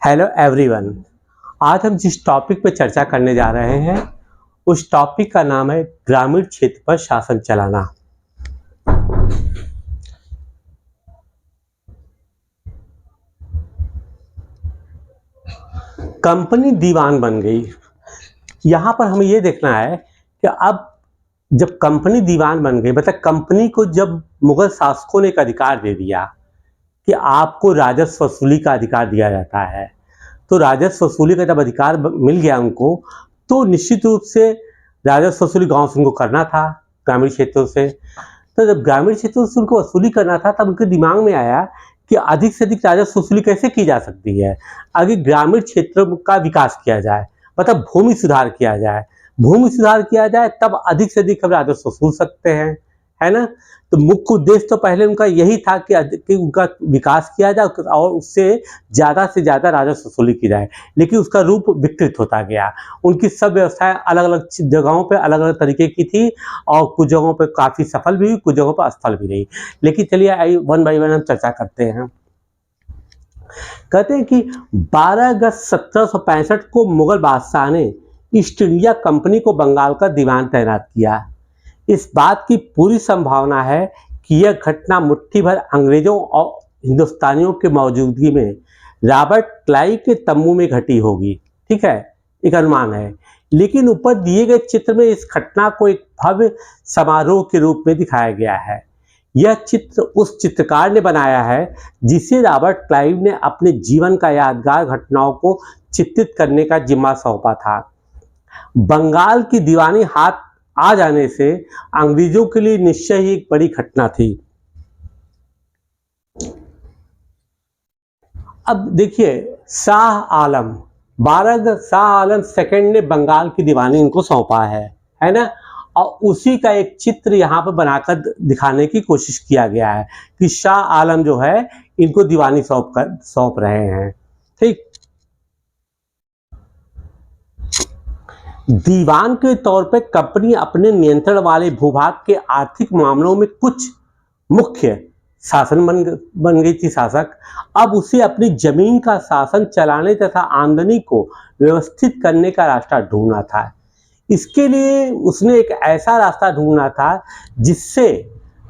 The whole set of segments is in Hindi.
Hello everyone. आज हम जिस टॉपिक पर चर्चा करने जा रहे हैं उस टॉपिक का नाम है ग्रामीण क्षेत्र पर शासन चलाना। कंपनी दीवान बन गई। यहाँ पर हमें ये देखना है कि अब जब कंपनी दीवान बन गई, मतलब कंपनी को जब मुगल शासकों ने एक अधिकार दे दिया कि आपको राजस्व वसूली का अधिकार दिया जाता है, तो राजस्व वसूली का जब अधिकार मिल गया उनको, तो निश्चित रूप से राजस्व वसूली गांव से उनको करना था, ग्रामीण क्षेत्रों से। तो जब ग्रामीण क्षेत्रों से उनको वसूली करना था, तब उनके दिमाग में आया कि अधिक से अधिक राजस्व वसूली कैसे की जा सकती है। आगे ग्रामीण क्षेत्रों का विकास किया जाए, मतलब भूमि सुधार किया जाए। भूमि सुधार किया जाए तब अधिक से अधिक हम राजस्व वसूल सकते हैं, है ना। तो मुख्य उद्देश्य तो पहले उनका यही था कि उनका विकास किया जाए और उससे ज़्यादा से ज़्यादा राजस्व वसूली की जाए, लेकिन उसका रूप विकृत होता गया। उनकी सब व्यवस्थाएं अलग अलग जगहों पे अलग अलग तरीके की थी और कुछ जगहों पे काफ़ी सफल भी हुई, कुछ जगहों पर असफल भी रही। लेकिन चलिए वन बाई वन हम चर्चा करते हैं। कहते हैं कि 12 अगस्त 1765 को मुगल बादशाह ने ईस्ट इंडिया कंपनी को बंगाल का दीवान तैनात किया। इस बात की पूरी संभावना है कि यह घटना मुट्ठी भर अंग्रेजों और हिंदुस्तानियों के मौजूदगी में रॉबर्ट क्लाइव के तंबू में घटी होगी। ठीक है, एक अनुमान है, लेकिन ऊपर दिए गए चित्र में इस घटना को एक भव्य समारोह के रूप में दिखाया गया है। यह चित्र उस चित्रकार ने बनाया है जिसे रॉबर्ट क्लाइव ने अपने जीवन का यादगार घटनाओं को चित्रित करने का जिम्मा सौंपा था। बंगाल की दीवानी हाथ आ जाने से अंग्रेजों के लिए निश्चय ही एक बड़ी घटना थी। अब देखिए, शाह आलम 12 शाह आलम सेकंड ने बंगाल की दीवानी इनको सौंपा है ना। और उसी का एक चित्र यहाँ पर बनाकर दिखाने की कोशिश किया गया है कि शाह आलम जो है इनको दीवानी सौंप रहे हैं। ठीक, दीवान के तौर पर कंपनी अपने नियंत्रण वाले भूभाग के आर्थिक मामलों में कुछ मुख्य शासन बन गई थी शासक। अब उसे अपनी जमीन का शासन चलाने तथा आमदनी को व्यवस्थित करने का रास्ता ढूंढना था। इसके लिए उसने एक ऐसा रास्ता ढूंढना था जिससे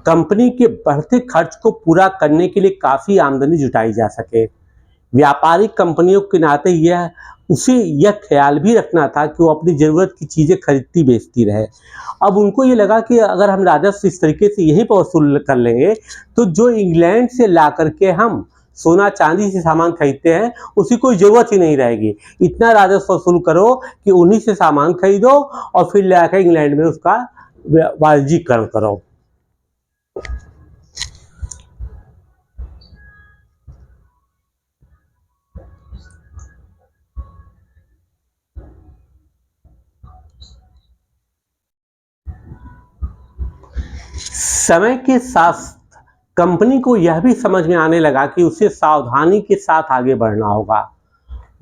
कंपनी के बढ़ते खर्च को पूरा करने के लिए काफ़ी आमदनी जुटाई जा सके। व्यापारिक कंपनियों के नाते उसे यह ख्याल भी रखना था कि वो अपनी ज़रूरत की चीज़ें खरीदती बेचती रहे। अब उनको ये लगा कि अगर हम राजस्व इस तरीके से यहीं पर वसूल कर लेंगे तो जो इंग्लैंड से ला करके हम सोना चांदी से सामान खरीदते हैं उसकी कोई ज़रूरत ही नहीं रहेगी। इतना राजस्व वसूल करो कि उन्हीं से सामान खरीदो और फिर ले आकर इंग्लैंड में उसका वाणिज्यीकरण करो। समय के साथ कंपनी को यह भी समझ में आने लगा कि उसे सावधानी के साथ आगे बढ़ना होगा।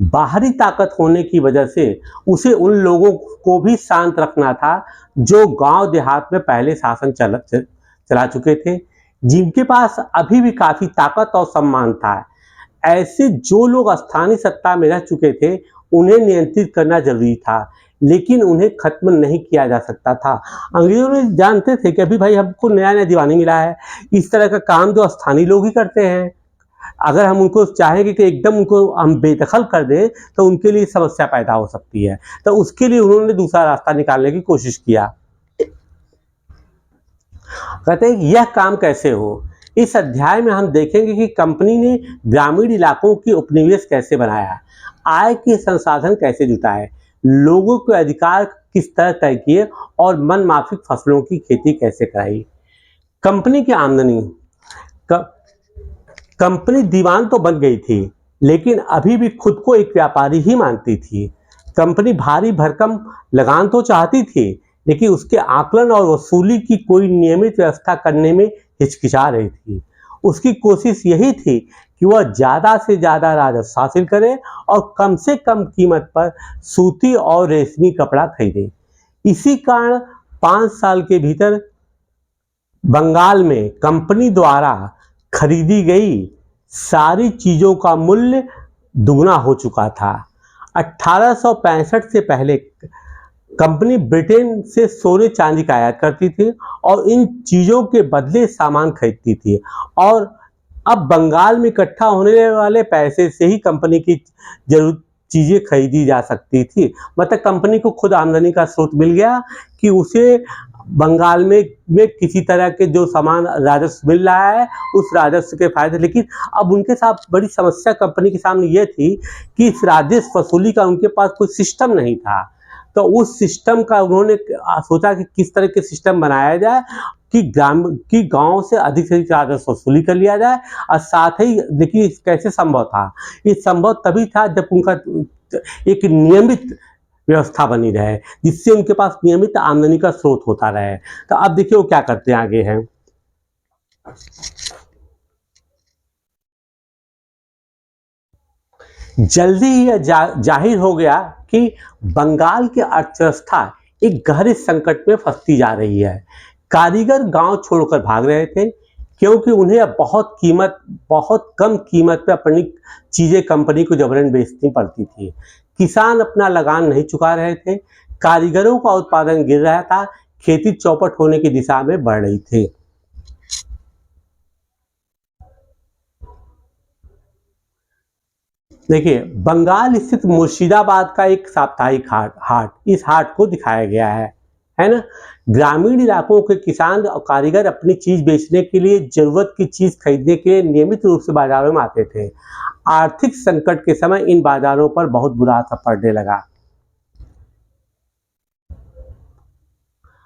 बाहरी ताकत होने की वजह से उसे उन लोगों को भी शांत रखना था जो गांव देहात में पहले शासन चला चुके थे, जिनके पास अभी भी काफ़ी ताकत और सम्मान था। ऐसे जो लोग स्थानीय सत्ता में रह चुके थे उन्हें नियंत्रित करना जरूरी था, लेकिन उन्हें खत्म नहीं किया जा सकता था। अंग्रेजों ने जानते थे कि अभी भाई हमको नया नया दीवानी मिला है, इस तरह का काम जो स्थानीय लोग ही करते हैं। अगर हम उनको चाहेंगे कि एकदम उनको हम बेदखल कर दें तो उनके लिए समस्या पैदा हो सकती है। तो उसके लिए उन्होंने दूसरा रास्ता निकालने की कोशिश किया। कहते हैं यह काम कैसे हो। इस अध्याय में हम देखेंगे कि कंपनी ने ग्रामीण इलाकों की उपनिवेश कैसे बनाया, आय के संसाधन कैसे जुटाए, लोगों के अधिकार किस तरह तय किए और मन माफिक फसलों की खेती कैसे कराई। कंपनी की आमदनी। कंपनी दीवान तो बन गई थी, लेकिन अभी भी खुद को एक व्यापारी ही मानती थी। कंपनी भारी भरकम लगान तो चाहती थी, लेकिन उसके आकलन और वसूली की कोई नियमित व्यवस्था करने में हिचकिचा रही थी। उसकी कोशिश यही थी कि वह ज़्यादा से ज़्यादा राजस्व हासिल करे और कम से कम कीमत पर सूती और रेशमी कपड़ा खरीदे। इसी कारण 5 साल के भीतर बंगाल में कंपनी द्वारा खरीदी गई सारी चीज़ों का मूल्य दुगना हो चुका था। 1865 से पहले कंपनी ब्रिटेन से सोने चांदी का आयात करती थी और इन चीज़ों के बदले सामान खरीदती थी, और अब बंगाल में इकट्ठा होने वाले पैसे से ही कंपनी की जरूरत चीज़ें खरीदी जा सकती थी। मतलब कंपनी को खुद आमदनी का स्रोत मिल गया कि उसे बंगाल में किसी तरह के जो सामान राजस्व मिल रहा है उस राजस्व के फायदे। लेकिन अब उनके साथ बड़ी समस्या कंपनी के सामने ये थी कि इस राजस्व वसूली का उनके पास कोई सिस्टम नहीं था। तो उस सिस्टम का उन्होंने सोचा कि किस तरह के सिस्टम बनाया जाए कि गांव से अधिक राजस्व वसूली कर लिया जाए, और साथ ही देखिए कैसे संभव था। ये संभव तभी था जब उनका एक नियमित व्यवस्था बनी रहे, जिससे उनके पास नियमित आमदनी का स्रोत होता रहे। तो अब देखिए वो क्या करते हैं आगे हैं। जल्दी ही यह जाहिर हो गया कि बंगाल की अर्थव्यवस्था एक गहरे संकट में फंसती जा रही है। कारीगर गांव छोड़कर भाग रहे थे क्योंकि उन्हें अब बहुत कम कीमत पे अपनी चीजें कंपनी को जबरन बेचनी पड़ती थी। किसान अपना लगान नहीं चुका रहे थे, कारीगरों का उत्पादन गिर रहा था, खेती चौपट होने की दिशा में बढ़ रही थी। देखिए बंगाल स्थित मुर्शिदाबाद का एक साप्ताहिक हाट इस हाट को दिखाया गया है ना। ग्रामीण इलाकों के किसान और कारीगर अपनी चीज बेचने के लिए, जरूरत की चीज खरीदने के लिए नियमित रूप से बाजारों में आते थे। आर्थिक संकट के समय इन बाजारों पर बहुत बुरा असर पड़ने लगा।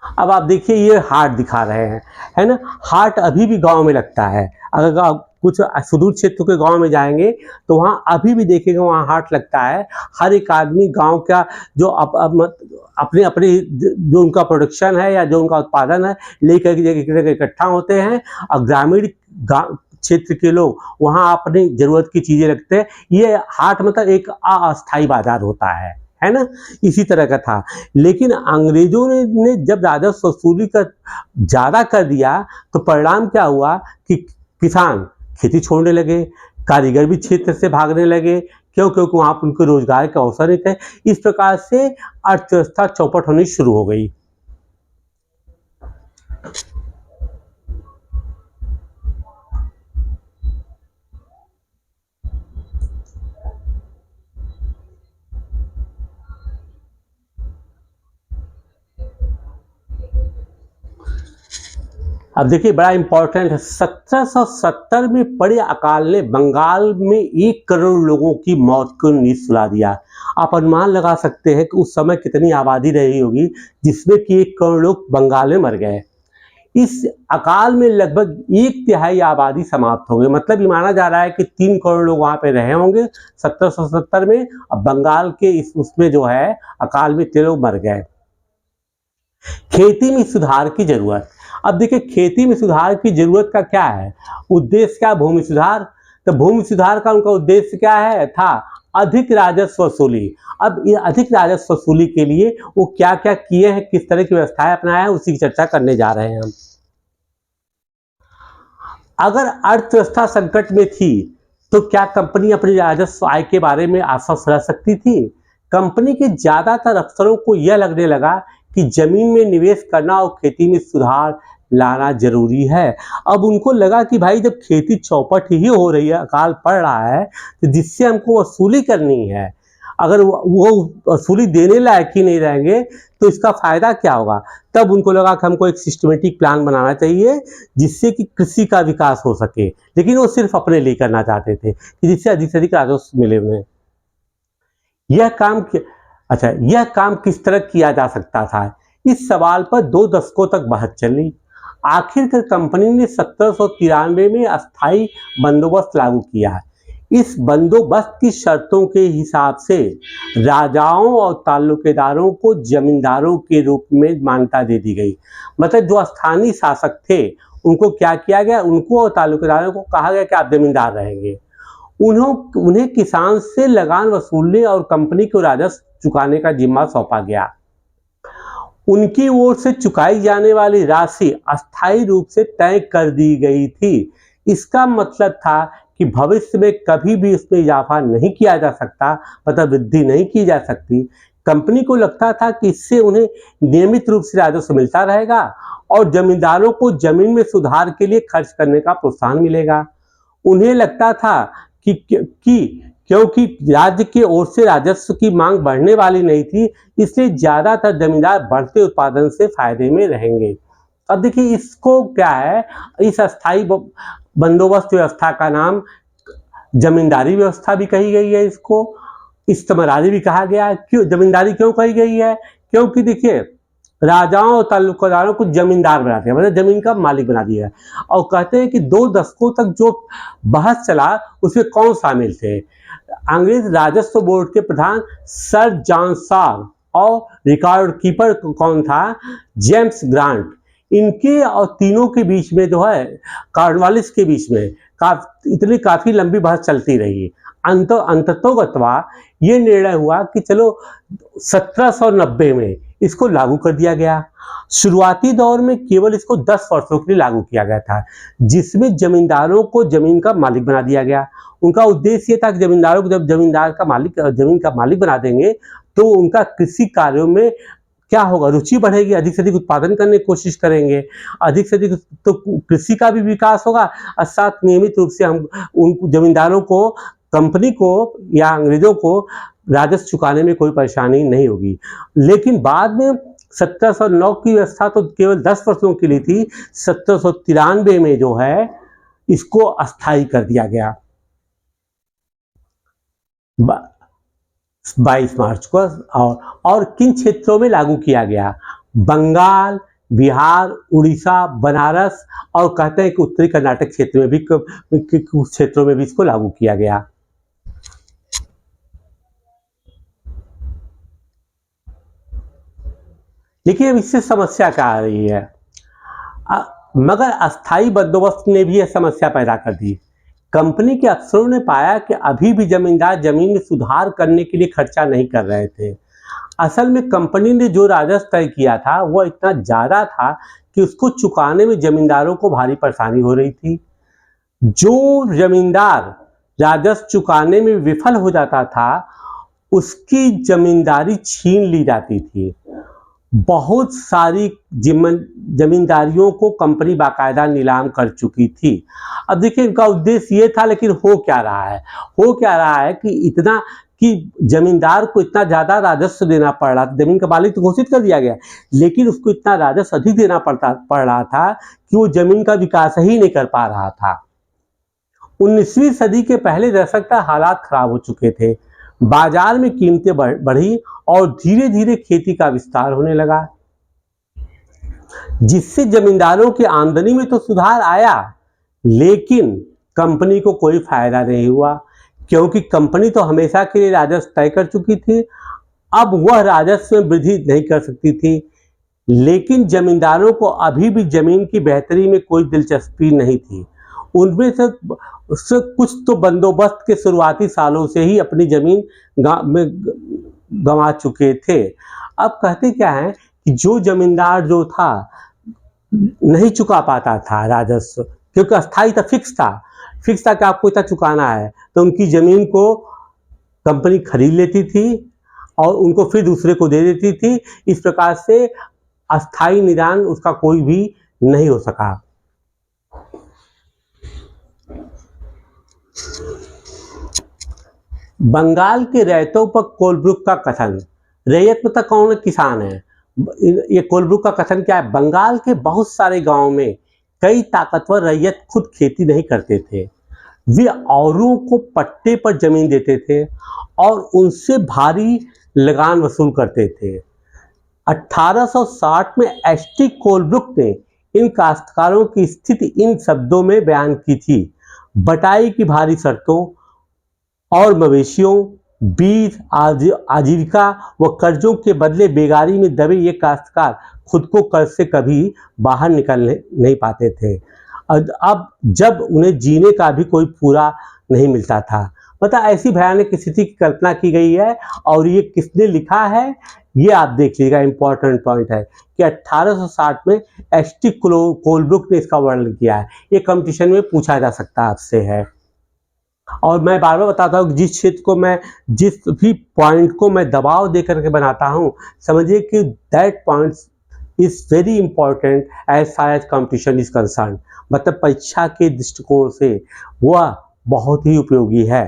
अब आप देखिए ये हाट दिखा रहे हैं, है ना। हाट अभी भी गांव में लगता है। अगर आप कुछ सुदूर क्षेत्र के गांव में जाएंगे तो वहाँ अभी भी देखेंगे वहाँ हाट लगता है। हर एक आदमी गांव का जो अपने अपने जो उनका प्रोडक्शन है या जो उनका उत्पादन है लेकर के जगह इकट्ठा होते हैं, और ग्रामीण क्षेत्र के लोग वहाँ अपनी जरूरत की चीजें रखते हैं। ये हाट मतलब एक अस्थायी बाजार होता है ना। इसी तरह का था। लेकिन अंग्रेजों ने जब राजस्व वसूली का ज्यादा कर दिया तो परिणाम क्या हुआ कि किसान खेती छोड़ने लगे, कारीगर भी क्षेत्र से भागने लगे, क्योंकि वहां पर उनको रोजगार के अवसर नहीं थे। इस प्रकार से अर्थव्यवस्था चौपट होनी शुरू हो गई। अब देखिए बड़ा इंपॉर्टेंट है, 1770 में पड़े अकाल ने बंगाल में 1 करोड़ लोगों की मौत को नींद सुला दिया। आप अनुमान लगा सकते हैं कि उस समय कितनी आबादी रही होगी जिसमें कि 1 करोड़ लोग बंगाल में मर गए। इस अकाल में लगभग 1/3 आबादी समाप्त हो गई। मतलब ये माना जा रहा है कि 3 करोड़ लोग वहां पे रहे होंगे 1770 में। अब बंगाल के उसमें जो है अकाल में 3 लोग मर गए। खेती में सुधार की जरूरत। अब देखिए खेती में सुधार की जरूरत का क्या है उद्देश्य, क्या भूमि सुधार। तो भूमि सुधार का उनका उद्देश्य क्या है था, अधिक राजस्व वसूली। अब ये अधिक राजस्व वसूली के लिए वो क्या क्या किए हैं, किस तरह की व्यवस्थाएं अपनाया है, उसी की चर्चा करने जा रहे हैं हम। अगर अर्थव्यवस्था संकट में थी तो क्या कंपनी अपनी राजस्व आय के बारे में आश्वस्त रह सकती थी। कंपनी के ज्यादातर अफसरों को यह लगने लगा कि जमीन में निवेश करना और खेती में सुधार लाना जरूरी है। अब उनको लगा कि भाई जब खेती चौपट ही हो रही है, अकाल पड़ रहा है, तो जिससे हमको वसूली करनी है, अगर वो वसूली देने लायक ही नहीं रहेंगे तो इसका फायदा क्या होगा। तब उनको लगा कि हमको एक सिस्टमेटिक प्लान बनाना चाहिए जिससे कि कृषि का विकास हो सके। लेकिन वो सिर्फ अपने लिए करना चाहते थे कि जिससे अधिक से अधिक राजस्व मिले उन्हें। यह काम किस तरह किया जा सकता था, इस सवाल पर 2 दशकों तक बहस चली। आखिरकार कंपनी ने 1793 में अस्थायी बंदोबस्त लागू किया। इस बंदोबस्त की शर्तों के हिसाब से राजाओं और ताल्लुकेदारों को जमींदारों के रूप में मान्यता दे दी गई। मतलब जो स्थानीय शासक थे उनको क्या किया गया, उनको और ताल्लुकेदारों को कहा गया कि आप जमींदार रहेंगे। उन्हें किसान से लगान वसूलने और कंपनी को राजस्व चुकाने का जिम्मा सौंपा गया। उनकी ओर से चुकाई जाने वाली राशि अस्थायी रूप से तय कर दी गई थी। इसका मतलब था कि भविष्य में कभी भी उसमें इजाफा नहीं किया जा सकता, मतलब वृद्धि नहीं की जा सकती। कंपनी को लगता था कि इससे उन्हें नियमित रूप से राजस्व मिलता रहेगा और जमींदारों को जमीन में सुधार के लिए खर्च करने का प्रोत्साहन मिलेगा। उन्हें लगता था कि क्योंकि राज्य की ओर से राजस्व की मांग बढ़ने वाली नहीं थी, इसलिए ज्यादातर जमींदार बढ़ते उत्पादन से फायदे में रहेंगे। अब देखिए इसको क्या है, इस अस्थाई बंदोबस्त व्यवस्था का नाम जमींदारी व्यवस्था भी कही गई है, इसको इस्तेमारी भी कहा गया है। क्यों जमींदारी क्यों कही गई है? क्योंकि देखिए राजाओं और तालुकादारों को जमींदार बना दिया, मतलब जमीन का मालिक बना दिया। और कहते हैं कि 2 दशकों तक जो बहस चला उसमें कौन शामिल थे? अंग्रेज राजस्व बोर्ड के प्रधान सर जॉन शॉ और रिकॉर्ड कीपर कौन था? James grant. इनके और तीनों के बीच में जो है कॉर्नवालिस के बीच में काफी लंबी बहस चलती रही। अंततोगत्वा ये निर्णय हुआ कि चलो 1790 में इसको लागू कर दिया गया। शुरुआती दौर में केवल इसको 10 वर्षों के लिए लागू किया गया था, जिसमें जमींदारों को जमीन का मालिक बना दिया गया। उनका उद्देश्य ये था कि जमींदारों को जब जमीन का मालिक बना देंगे तो उनका कृषि कार्यों में क्या होगा, रुचि बढ़ेगी, अधिक से अधिक उत्पादन करने की कोशिश करेंगे, अधिक से अधिक तो कृषि का भी विकास होगा और साथ नियमित रूप से हम उन जमींदारों को, कंपनी को या अंग्रेजों को राजस्व चुकाने में कोई परेशानी नहीं होगी। लेकिन बाद में 1709 की व्यवस्था तो केवल 10 वर्षों के लिए थी। 1793 में जो है इसको अस्थायी कर दिया गया 22 मार्च को। और किन क्षेत्रों में लागू किया गया? बंगाल, बिहार, उड़ीसा, बनारस और कहते हैं कि उत्तरी कर्नाटक क्षेत्र में भी कुछ क्षेत्रों में भी इसको लागू किया गया। लेकिन अब इससे समस्या क्या आ रही है? मगर अस्थाई बंदोबस्त ने भी यह समस्या पैदा कर दी। कंपनी के अफसरों ने पाया कि अभी भी जमींदार जमीन में सुधार करने के लिए खर्चा नहीं कर रहे थे। असल में कंपनी ने जो राजस्व तय किया था वह इतना ज़्यादा था कि उसको चुकाने में जमींदारों को भारी परेशानी हो रही थी। जो जमींदार राजस्व चुकाने में विफल हो जाता था उसकी जमींदारी छीन ली जाती थी। बहुत सारी जमींदारियों को कंपनी बाकायदा नीलाम कर चुकी थी। अब देखिए इनका उद्देश्य ये था, लेकिन हो क्या रहा है? हो क्या रहा है कि जमींदार को इतना ज़्यादा राजस्व देना पड़ रहा था। जमीन का मालिक तो घोषित कर दिया गया, लेकिन उसको इतना राजस्व अधिक देना पड़ रहा था कि वो जमीन का विकास ही नहीं कर पा रहा था। 19वीं सदी के पहले दशक तक हालात खराब हो चुके थे। बाजार में कीमतें बढ़ी और धीरे धीरे खेती का विस्तार होने लगा, जिससे जमींदारों की आमदनी में तो सुधार आया, लेकिन कंपनी को कोई फायदा नहीं हुआ, क्योंकि कंपनी तो हमेशा के लिए राजस्व तय कर चुकी थी। अब वह राजस्व में वृद्धि नहीं कर सकती थी। लेकिन जमींदारों को अभी भी जमीन की बेहतरी में कोई दिलचस्पी नहीं थी। उनमें से कुछ तो बंदोबस्त के शुरुआती सालों से ही अपनी जमीन गंवा चुके थे। अब कहते क्या है कि जो जमींदार जो था नहीं चुका पाता था राजस्व, क्योंकि अस्थायी था, फिक्स था कि आपको इतना चुकाना है, तो उनकी जमीन को कंपनी खरीद लेती थी और उनको फिर दूसरे को दे देती थी। इस प्रकार से अस्थायी निदान उसका कोई भी नहीं हो सका। बंगाल के रैयतों पर कोलब्रुक का कथन। रैयत मतलब कौन? किसान है। ये कोलब्रुक का कथन क्या है? बंगाल के बहुत सारे गांवों में कई ताकतवर रैयत खुद खेती नहीं करते थे। वे औरों को पट्टे पर जमीन देते थे और उनसे भारी लगान वसूल करते थे। 1860 में एसटी कोलब्रुक ने इन काश्तकारों की स्थिति इन शब्दों में बयान की थी: बटाई की भारी शर्तों और मवेशियों, बीज, आजीविका व कर्जों के बदले बेगारी में दबे ये काश्तकार खुद को कर्ज से कभी बाहर निकल नहीं पाते थे। अब जब उन्हें जीने का भी कोई पूरा नहीं मिलता था। मतलब ऐसी भयानक स्थिति की कल्पना की गई है। और ये किसने लिखा है ये आप देख लीजिएगा, इंपॉर्टेंट पॉइंट है कि 1860 में एसटी कोलब्रुक ने इसका वर्णन किया है। ये कंपटीशन में पूछा जा सकता है आपसे है। और मैं बार बार बताता हूँ कि जिस क्षेत्र को मैं, जिस भी पॉइंट को मैं दबाव दे करके बनाता हूँ, समझिए कि that point is very important as far as competition is concern. मतलब परीक्षा के दृष्टिकोण से वह बहुत ही उपयोगी है।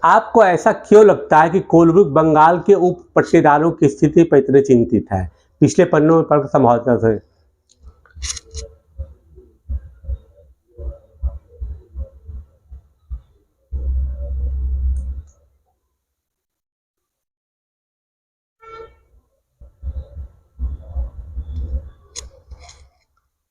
आपको ऐसा क्यों लगता है कि कोलब्रुक बंगाल के उप पट्टेदारों की स्थिति पर इतने चिंतित है? पिछले पन्नों में पढ़कर संभवतः से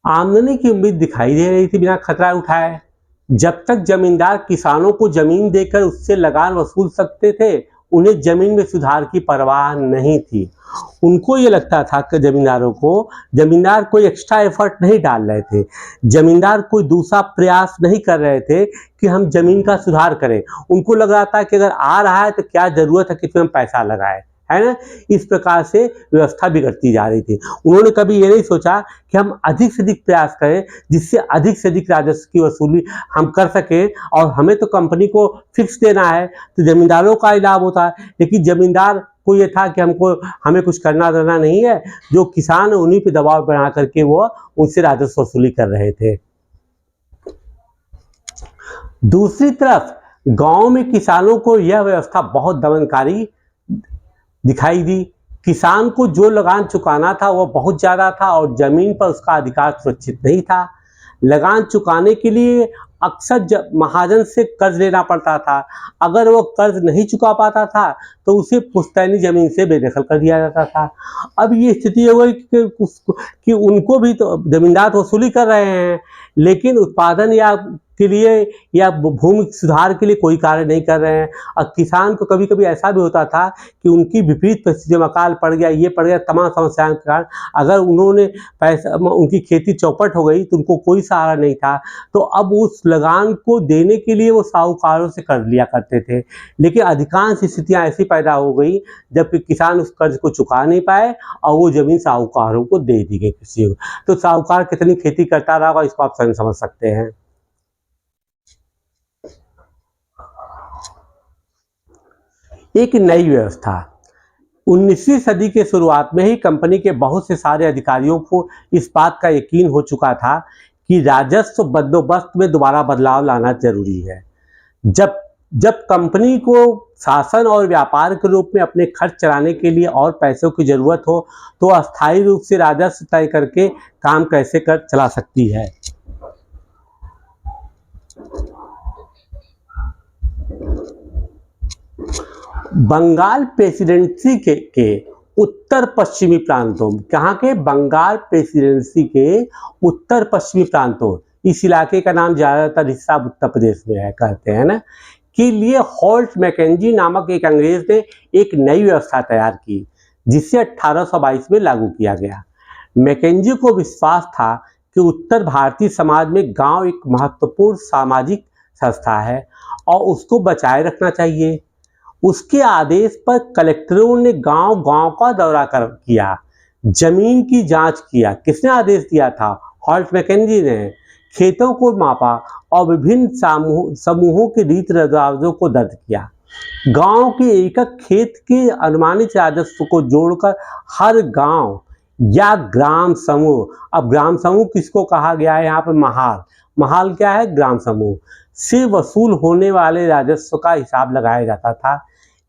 आमदनी की उम्मीद दिखाई दे रही थी बिना खतरा उठाए। जब तक जमींदार किसानों को जमीन देकर उससे लगान वसूल सकते थे, उन्हें जमीन में सुधार की परवाह नहीं थी। उनको ये लगता था कि जमींदार कोई एक्स्ट्रा एफर्ट नहीं डाल रहे थे, जमींदार कोई दूसरा प्रयास नहीं कर रहे थे कि हम जमीन का सुधार करें। उनको लग रहा था कि अगर आ रहा है तो क्या जरूरत है कि इसमें हम पैसा लगाएं, है ना। इस प्रकार से व्यवस्था बिगड़ती जा रही थी। उन्होंने कभी ये नहीं सोचा कि हम अधिक से अधिक प्रयास करें जिससे अधिक से अधिक राजस्व की वसूली हम कर सकें, और हमें तो कंपनी को फिक्स देना है तो जमींदारों का ही लाभ होता है। लेकिन जमींदार को ये था कि हमें कुछ करना देना नहीं है, जो किसान है उन्हीं पे दबाव बना करके वो उनसे राजस्व वसूली कर रहे थे। दूसरी तरफ गांव में किसानों को यह व्यवस्था बहुत दमनकारी दिखाई दी। किसान को जो लगान चुकाना था वह बहुत ज़्यादा था और ज़मीन पर उसका अधिकार सुरक्षित नहीं था। लगान चुकाने के लिए अक्सर महाजन से कर्ज लेना पड़ता था। अगर वो कर्ज नहीं चुका पाता था तो उसे पुश्तैनी जमीन से बेदखल कर दिया जाता था। अब ये स्थिति हो गई कि उनको भी तो जमींदार तो वसूली कर रहे हैं, लेकिन उत्पादन के लिए या भूमि सुधार के लिए कोई कार्य नहीं कर रहे हैं। और किसान को कभी कभी ऐसा भी होता था कि उनकी विपरीत परिस्थितियों में अकाल पड़ गया, ये पड़ गया, तमाम समस्याओं के कारण अगर उन्होंने उनकी खेती चौपट हो गई तो उनको कोई सहारा नहीं था। तो अब उस लगान को देने के लिए वो साहूकारों से कर्ज लिया करते थे। लेकिन अधिकांश स्थितियां ऐसी पैदा हो गई जबकि किसान उस कर्ज को चुका नहीं पाए और वो जमीन साहूकारों को दे दी गई किसी को। तो साहूकार कितनी खेती करता रहा इसको आप समझ सकते हैं। एक नई व्यवस्था 19वीं सदी के शुरुआत में ही कंपनी के बहुत से सारे अधिकारियों को इस बात का यकीन हो चुका था कि राजस्व बंदोबस्त में दोबारा बदलाव लाना जरूरी है। जब जब कंपनी को शासन और व्यापार के रूप में अपने खर्च चलाने के लिए और पैसों की जरूरत हो तो अस्थायी रूप से राजस्व तय करके काम कैसे कर चला सकती है। बंगाल प्रेसिडेंसी के उत्तर पश्चिमी प्रांतों, कहाँ के, बंगाल प्रेसिडेंसी के उत्तर पश्चिमी प्रांतों, इस इलाके का नाम ज्यादातर हिस्सा उत्तर प्रदेश में है, कहते हैं ना, के लिए हॉल्ट मैकेंजी नामक एक अंग्रेज ने एक नई व्यवस्था तैयार की जिसे 1822 में लागू किया गया। मैकेंजी को विश्वास था कि उत्तर भारतीय समाज में गांव एक महत्वपूर्ण सामाजिक संस्था है और उसको बचाए रखना चाहिए। उसके आदेश पर कलेक्टरों ने गांव गांव का दौरा किया, जमीन की जांच किया। किसने आदेश दिया था? हॉल्ट मैकेंजी ने। खेतों को मापा और विभिन्न समूहों के रीति रिवाजों को दर्ज किया। गांव के एक खेत के अनुमानित राजस्व को जोड़कर हर गांव या ग्राम समूह, अब ग्राम समूह किसको कहा गया है यहाँ पे? महाल क्या है? ग्राम समूह से वसूल होने वाले राजस्व का हिसाब लगाया जाता था।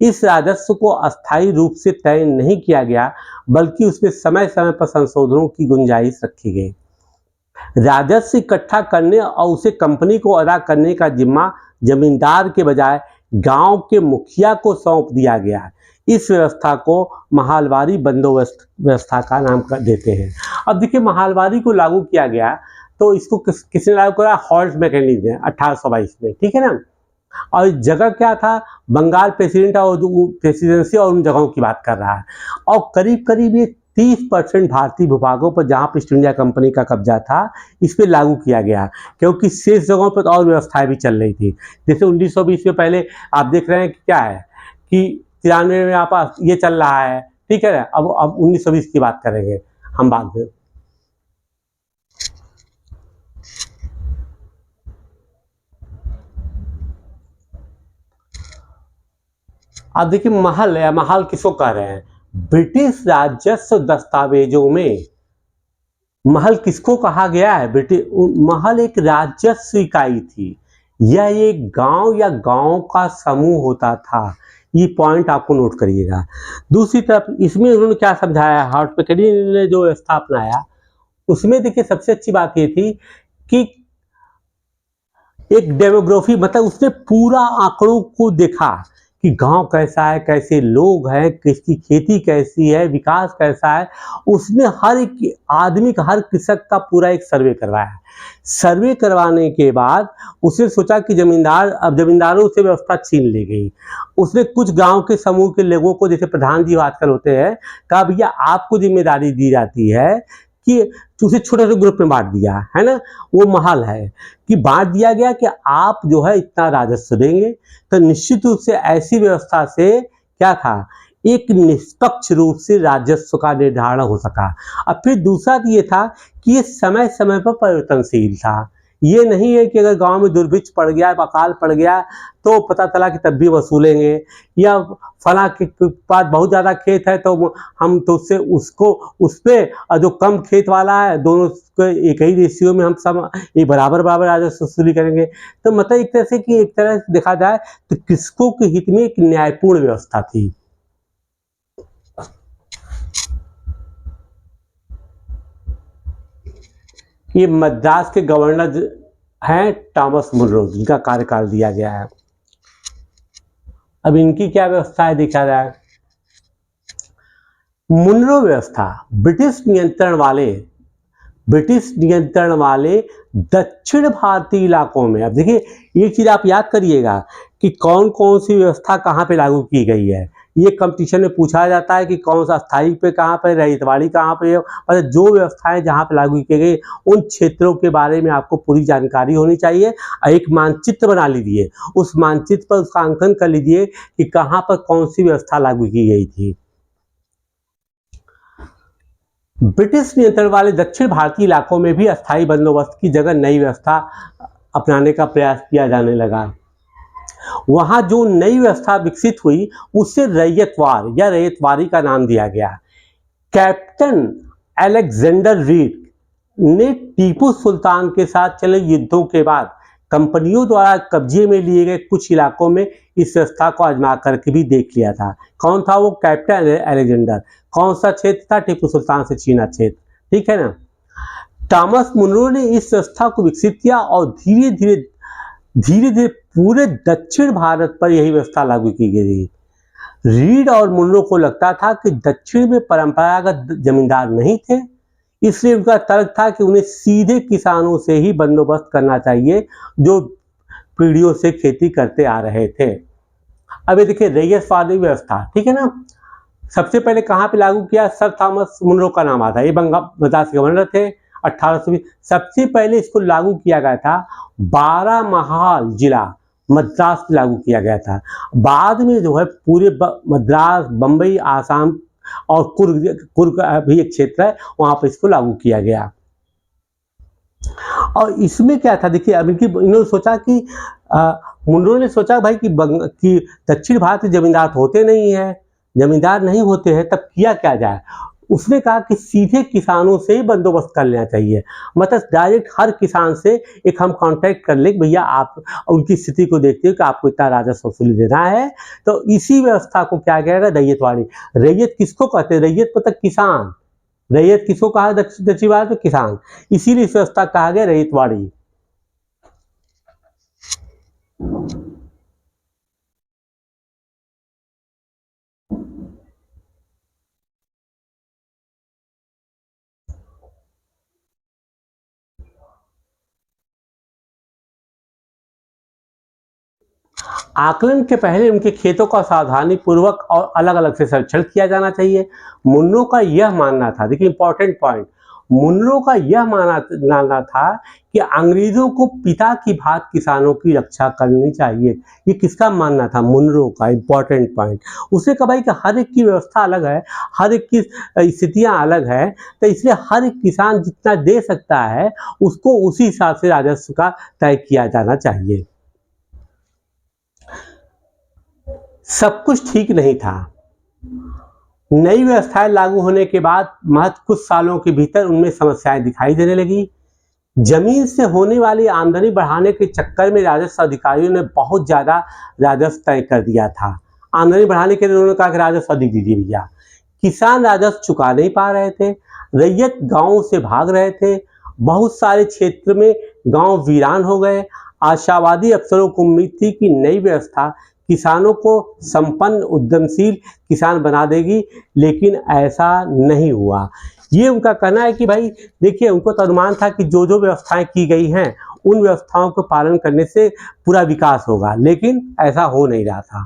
इस राजस्व को अस्थायी रूप से तय नहीं किया गया बल्कि उसमें समय समय पर संशोधनों की गुंजाइश रखी गई। राजस्व इकट्ठा करने और उसे कंपनी को अदा करने का जिम्मा जमींदार के बजाय गांव के मुखिया को सौंप दिया गया। इस व्यवस्था को महालवारी बंदोबस्त व्यवस्था का नाम देते हैं। अब देखिए, महालवारी को लागू किया गया तो इसको किसने लागू करा? हॉल्ट मैकेंजी ने 1822 में, ठीक है ना। और जगह क्या था? बंगाल प्रेसिडेंसी और उन जगहों की बात कर रहा है। और करीब करीब ये 30% भारतीय भूभागों पर जहां पर ईस्ट इंडिया कंपनी का कब्जा था इस पर लागू किया गया, क्योंकि शेष जगहों पर तो और व्यवस्थाएं भी चल रही थी। जैसे 1920 में पहले आप देख रहे हैं कि क्या है कि 93 में आप ये चल रहा है, ठीक है। अब 1920 की बात करेंगे हम बाद में। अब देखिए महल है, महल किसको कह रहे हैं? ब्रिटिश राजस्व दस्तावेजों में महल किसको कहा गया है? महल एक राजस्व इकाई थी। यह एक गांव या गांव का समूह होता था। ये पॉइंट आपको नोट करिएगा। दूसरी तरफ इसमें उन्होंने क्या समझाया, हार्टपेकरी ने जो व्यवस्था अपनाया उसमें देखिए सबसे अच्छी बात ये थी कि एक डेमोग्राफी, मतलब उसने पूरा आंकड़ों को देखा कि गांव कैसा है, कैसे लोग हैं, किसकी खेती कैसी है, विकास कैसा है। उसने हर एक आदमी का, हर कृषक का पूरा एक सर्वे करवाया। सर्वे करवाने के बाद उसने सोचा कि अब जमींदारों से व्यवस्था छीन ली गई। उसने कुछ गांव के समूह के लोगों को, जैसे प्रधान जी आजकल होते हैं, कहा भैया आपको जिम्मेदारी दी जाती है कि उसे छोटे छोटे ग्रुप में बांट दिया है ना। वो महल है कि बांट दिया गया कि आप जो है इतना राजस्व देंगे। तो निश्चित रूप से ऐसी व्यवस्था से क्या था, एक निष्पक्ष रूप से राजस्व का निर्धारण हो सका। अब फिर दूसरा ये था कि ये समय समय पर परिवर्तनशील था। ये नहीं है कि अगर गांव में दुर्भिक्ष पड़ गया, अकाल पड़ गया, तो पता चला कि तब भी वसूलेंगे, या फला के पास बहुत ज़्यादा खेत है तो हम तो उससे उसको उस पर जो कम खेत वाला है दोनों को एक ही रेशियो में हम सब एक बराबर बराबर राजस्व वसूली करेंगे। तो मतलब एक तरह से कि एक तरह से देखा जाए तो कृषकों के हित में एक न्यायपूर्ण व्यवस्था थी। ये मद्रास के गवर्नर हैं टॉमस मुनरो, जिनका कार्यकाल दिया गया है। अब इनकी क्या व्यवस्था है देखा जाए। मुनरो व्यवस्था ब्रिटिश नियंत्रण वाले दक्षिण भारतीय इलाकों में। अब देखिए एक चीज आप याद करिएगा कि कौन कौन सी व्यवस्था कहाँ पे लागू की गई है। ये कंपटीशन में पूछा जाता है कि कौन सा स्थायी पे कहाँ पे, रहितवाड़ी कहाँ पे, और जो व्यवस्थाएं जहाँ पे लागू की गई उन क्षेत्रों के बारे में आपको पूरी जानकारी होनी चाहिए। एक मानचित्र बना लीजिए, उस मानचित्र पर उसका अंकन कर लीजिए कि कहाँ पर कौन सी व्यवस्था लागू की गई थी। ब्रिटिश नियंत्रण वाले दक्षिण भारतीय इलाकों में भी अस्थायी बंदोबस्त की जगह नई व्यवस्था अपनाने का प्रयास किया जाने लगा। वहां जो नई व्यवस्था विकसित हुई उसे रैयतवार या रैयतवारी का नाम दिया गया। कैप्टन अलेक्जेंडर रीड ने टीपू सुल्तान के साथ चले युद्धों के बाद कंपनियों द्वारा कब्जे में लिए गए कुछ इलाकों में इस व्यवस्था को आजमा करके भी देख लिया था। कौन था वो कैप्टन अलेक्जेंडर? कौन सा क्षेत्र था? टीपू सुल्तान से छीना क्षेत्र, ठीक है ना। टॉमस मुनरो ने इस व्यवस्था को विकसित किया और धीरे धीरे पूरे दक्षिण भारत पर यही व्यवस्था लागू की गई। रीड और मुनरो को लगता था कि दक्षिण में परंपरागत जमींदार नहीं थे, इसलिए उनका तर्क था कि उन्हें सीधे किसानों से ही बंदोबस्त करना चाहिए जो पीढ़ियों से खेती करते आ रहे थे। अब ये देखिए रैयतवादी व्यवस्था, ठीक है ना। सबसे पहले कहाँ पे लागू किया? सर थॉमस मुनरो का नाम आता है, ये मद्रास गवर्नर थे 1820। सबसे पहले इसको लागू किया गया था बारामहाल जिला मद्रास में लागू किया गया था। बाद में जो है पूरे मद्रास, बम्बई, आसाम और कुर्ग भी एक क्षेत्र है, वहां पर इसको लागू किया गया। और इसमें क्या था देखिए, अब इन्होंने सोचा कि मुनरो ने सोचा भाई कि दक्षिण भारत के जमींदार होते नहीं है, जमींदार नहीं होते हैं, तब किया क्या जाए। उसने कहा कि सीधे किसानों से ही बंदोबस्त कर लेना चाहिए, मतलब डायरेक्ट हर किसान से एक हम कांटेक्ट कर ले, भैया आप उनकी स्थिति को देखते हो कि आपको इतना राजस्व वसूली देना है। तो इसी व्यवस्था को क्या कहेगा? रैयतवाड़ी। रैयत किसको कहते हैं? रैयत मतलब किसान। रैयत किसको कहा दक्षिण भारत में? किसान। इसीलिए इस व्यवस्था कहा गया रैयतवाड़ी। आकलन के पहले उनके खेतों का सावधानी पूर्वक और अलग अलग से संरक्षण किया जाना चाहिए। मुन्नो का यह मानना था, देखिए इंपॉर्टेंट पॉइंट, मुनरो का यह मानना था कि अंग्रेजों को पिता की भांति किसानों की रक्षा करनी चाहिए। ये किसका मानना था? मुनरो का। Important point. उसने कहा भाई कि हर एक की व्यवस्था अलग है, हर एक की स्थितियां अलग है, तो इसलिए हर एक किसान जितना दे सकता है उसको उसी हिसाब से राजस्व का तय किया जाना चाहिए। सब कुछ ठीक नहीं था। नई व्यवस्थाएं लागू होने के बाद महज कुछ सालों के भीतर उनमें समस्याएं दिखाई देने लगी। जमीन से होने वाली आमदनी बढ़ाने के चक्कर में राजस्व अधिकारियों ने बहुत ज्यादा राजस्व तय कर दिया था। आमदनी बढ़ाने के लिए उन्होंने कहा कि राजस्व अधिक दीजिए भैया। किसान राजस्व चुका नहीं पा रहे थे, रैयत गांवों से भाग रहे थे, बहुत सारे क्षेत्र में गांव वीरान हो गए। आशावादी अफसरों को उम्मीद थी कि नई व्यवस्था किसानों को संपन्न उद्यमशील किसान बना देगी, लेकिन ऐसा नहीं हुआ। ये उनका कहना है कि भाई देखिए, उनको तो अनुमान था कि जो जो व्यवस्थाएं की गई हैं उन व्यवस्थाओं को पालन करने से पूरा विकास होगा, लेकिन ऐसा हो नहीं रहा था।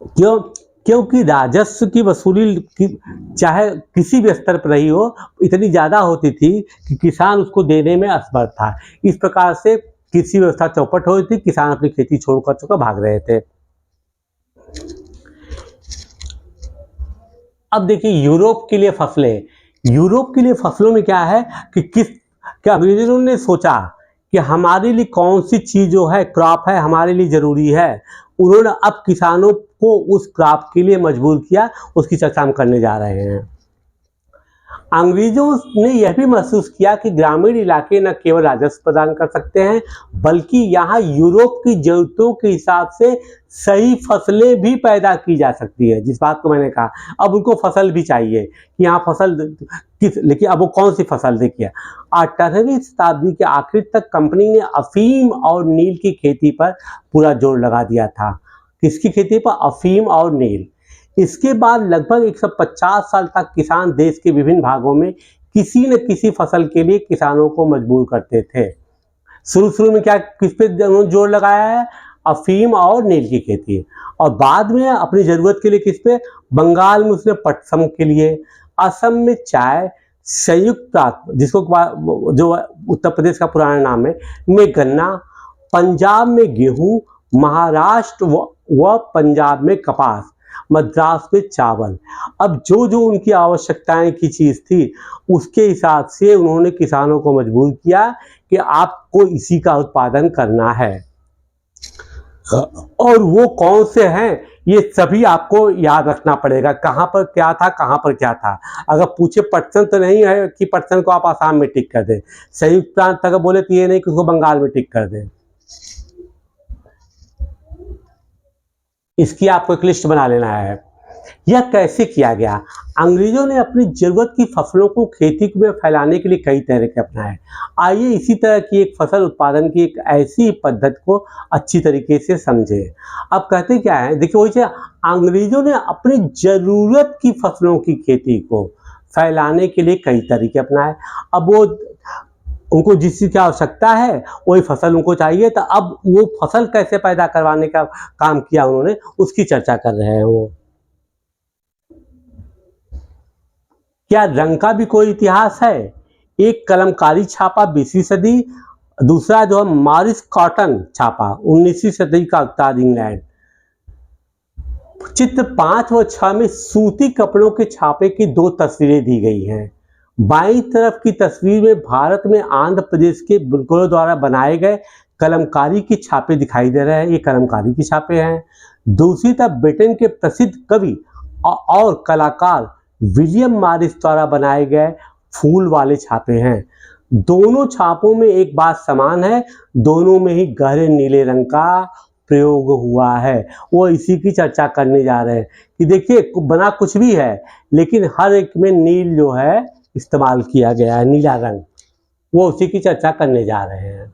क्यों? क्योंकि राजस्व की वसूली चाहे किसी भी स्तर पर रही हो, इतनी ज्यादा होती थी कि किसान उसको देने में असमर्थ था। इस प्रकार से कृषि व्यवस्था चौपट हो रही थी, किसान अपनी खेती छोड़कर चुका भाग रहे थे। अब देखिए यूरोप के लिए फसलें। यूरोप के लिए फसलों में क्या है कि क्या अंग्रेजों ने सोचा कि हमारे लिए कौन सी चीज जो है क्रॉप है हमारे लिए जरूरी है। उन्होंने अब किसानों को उस क्रॉप के लिए मजबूर किया। उसकी चर्चा हम करने जा रहे हैं। अंग्रेजों ने यह भी महसूस किया कि ग्रामीण इलाके न केवल राजस्व प्रदान कर सकते हैं, बल्कि यहाँ यूरोप की जरूरतों के हिसाब से सही फसलें भी पैदा की जा सकती है। जिस बात को मैंने कहा, अब उनको फसल भी चाहिए कि यहाँ फसल किस, लेकिन अब वो कौन सी फसल? देखिए, 18वीं शताब्दी के आखिर तक कंपनी ने अफीम और नील की खेती पर पूरा जोर लगा दिया था। किसकी खेती पर? अफीम और नील। इसके बाद लगभग 150 साल तक किसान देश के विभिन्न भागों में किसी न किसी फसल के लिए किसानों को मजबूर करते थे। शुरू में क्या, किस पे जोर लगाया है? अफीम और नील की खेती। और बाद में अपनी जरूरत के लिए किस पे? बंगाल में उसने पटसन के लिए, असम में चाय, संयुक्त जिसको जो उत्तर प्रदेश का पुराना नाम है में गन्ना, पंजाब में गेहूं, महाराष्ट्र व पंजाब में कपास, मद्रास में चावल। अब जो जो उनकी आवश्यकताएं की चीज थी उसके हिसाब से उन्होंने किसानों को मजबूर किया कि आपको इसी का उत्पादन करना है। और वो कौन से हैं ये सभी आपको याद रखना पड़ेगा। कहां पर क्या था, कहां पर क्या था। अगर पूछे पटसन तो नहीं है कि पटसन को आप आसाम में टिक कर दें, संयुक्त प्रांत अगर बोले तो ये नहीं कि उसको बंगाल में टिक कर दें। इसकी आपको एक लिस्ट बना लेना है। यह कैसे किया गया? अंग्रेजों ने अपनी जरूरत की फसलों को खेती में फैलाने के लिए कई तरीके अपनाए। आइए इसी तरह की एक फसल उत्पादन की एक ऐसी पद्धति को अच्छी तरीके से समझे। अब कहते क्या है, देखिए वही अंग्रेजों ने अपनी जरूरत की फसलों की खेती को फैलाने के लिए कई तरीके अपनाए। अब वो उनको जिस चीज की आवश्यकता है वही फसल उनको चाहिए, तो अब वो फसल कैसे पैदा करवाने का काम किया उन्होंने, उसकी चर्चा कर रहे हैं वो। क्या रंग का भी कोई इतिहास है? एक कलमकारी छापा 20वीं सदी, दूसरा जो है मॉरिस कॉटन छापा 19वीं सदी का उत्तर इंग्लैंड। चित्र 5 व 6 में सूती कपड़ों के छापे की 2 तस्वीरें दी गई हैं। बाईं तरफ की तस्वीर में भारत में आंध्र प्रदेश के बुनकरों द्वारा बनाए गए कलमकारी की छापे दिखाई दे रहे हैं। ये कलमकारी की छापे हैं। दूसरी तरफ ब्रिटेन के प्रसिद्ध कवि और कलाकार विलियम मॉरिस द्वारा बनाए गए फूल वाले छापे हैं। दोनों छापों में एक बात समान है, दोनों में ही गहरे नीले रंग का प्रयोग हुआ है। वो इसी की चर्चा करने जा रहे हैं कि देखिए बना कुछ भी है, लेकिन हर एक में नील जो है इस्तेमाल किया गया है, नीला रंग। वो उसी की चर्चा करने जा रहे हैं।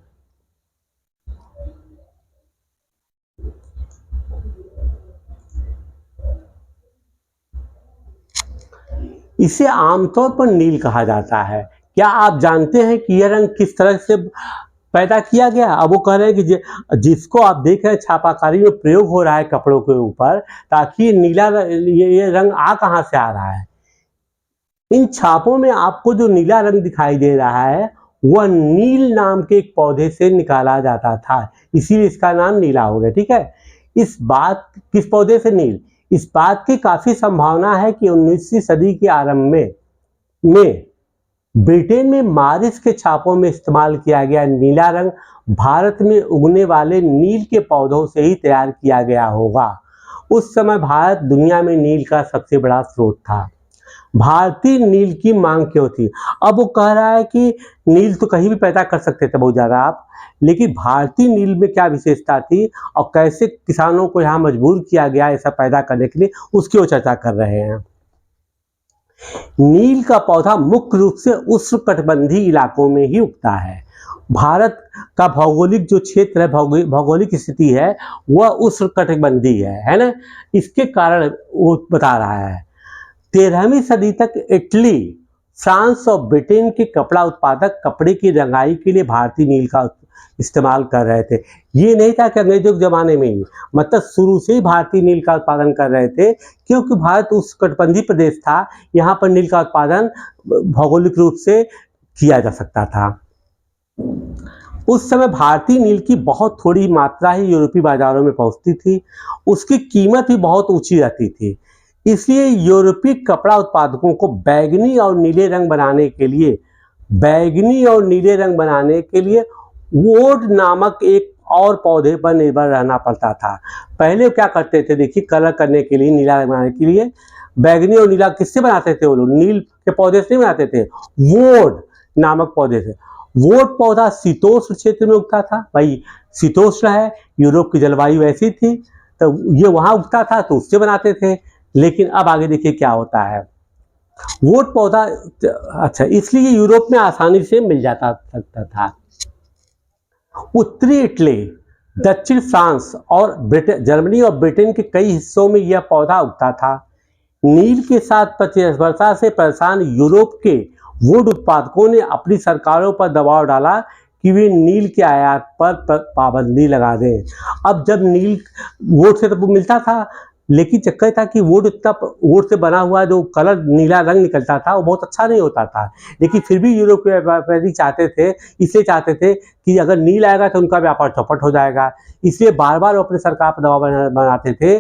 इसे आमतौर पर नील कहा जाता है। क्या आप जानते हैं कि यह रंग किस तरह से पैदा किया गया? अब वो कह रहे हैं कि जिसको आप देख रहे हैं छापाकारी में प्रयोग हो रहा है कपड़ों के ऊपर, ताकि नीला ये रंग कहां से आ रहा है। इन छापों में आपको जो नीला रंग दिखाई दे रहा है वह नील नाम के एक पौधे से निकाला जाता था, इसीलिए इसका नाम नीला हो गया। ठीक है, किस पौधे से? नील। इस बात की काफी संभावना है कि 19वीं सदी के आरंभ में ब्रिटेन में मारिस के छापों में इस्तेमाल किया गया नीला रंग भारत में उगने वाले नील के पौधों से ही तैयार किया गया होगा। उस समय भारत दुनिया में नील का सबसे बड़ा स्रोत था। भारतीय नील की मांग क्यों थी? अब वो कह रहा है कि नील तो कहीं भी पैदा कर सकते थे बहुत ज़्यादा आप, लेकिन भारतीय नील में क्या विशेषता थी और कैसे किसानों को यहाँ मजबूर किया गया ऐसा पैदा करने के लिए, उसकी वो चर्चा कर रहे हैं। नील का पौधा मुख्य रूप से उष्णकटिबंधीय इलाकों में ही उगता है। भारत का भौगोलिक जो क्षेत्र है, भौगोलिक स्थिति है, वह उष्णकटिबंधीय है ना। इसके कारण वो बता रहा है 13वीं सदी तक इटली, फ्रांस और ब्रिटेन के कपड़ा उत्पादक कपड़े की रंगाई के लिए भारतीय नील का इस्तेमाल कर रहे थे। ये नहीं था कि अंग्रेजों के ज़माने में ही, मतलब शुरू से ही भारतीय नील का उत्पादन कर रहे थे, क्योंकि भारत उष्णकटिबंधीय प्रदेश था, यहाँ पर नील का उत्पादन भौगोलिक रूप से किया जा सकता था। उस समय भारतीय नील की बहुत थोड़ी मात्रा ही यूरोपीय बाजारों में पहुँचती थी, उसकी कीमत भी बहुत ऊँची रहती थी। इसलिए यूरोपीय कपड़ा उत्पादकों को बैंगनी और नीले रंग बनाने के लिए वोड नामक एक और पौधे पर निर्भर रहना पड़ता था। पहले क्या करते थे, देखिए, कलर करने के लिए, नीला रंग बनाने के लिए बैंगनी और नीला किससे बनाते थे? वो लोग नील के पौधे से नहीं बनाते थे, वोड नामक पौधे से। वोड पौधा शीतोष्ण क्षेत्र में उगता था। भाई शीतोष्ण है, यूरोप की जलवायु ऐसी थी, तो ये वहाँ उगता था, तो उससे बनाते थे। लेकिन अब आगे देखिए क्या होता है। वोड पौधा, अच्छा, इसलिए यूरोप में आसानी से मिल जाता सकता था। उत्तरी इटली, दक्षिण फ्रांस और जर्मनी और ब्रिटेन के कई हिस्सों में यह पौधा उगता था। नील के साथ वर्षा से परेशान यूरोप के वुड उत्पादकों ने अपनी सरकारों पर दबाव डाला कि वे नील के आयात पर पाबंदी लगा दें। अब जब नील वुड से तो मिलता था, लेकिन चक्कर था कि वुड से बना हुआ जो कलर नीला रंग निकलता था वो बहुत अच्छा नहीं होता था। लेकिन फिर भी यूरोप के व्यापारी इसलिए चाहते थे कि अगर नील आएगा तो उनका व्यापार चौपट हो जाएगा। इसलिए बार बार वो अपने सरकार पर दबाव बनाते थे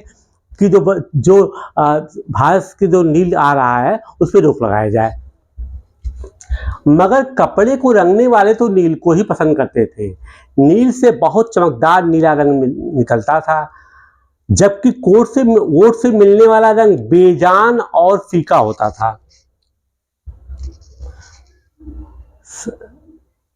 कि जो भारत के जो नील आ रहा है उस पर रोक लगाया जाए। मगर कपड़े को रंगने वाले तो नील को ही पसंद करते थे। नील से बहुत चमकदार नीला रंग निकलता था, जबकि वोट से मिलने वाला रंग बेजान और फीका होता था।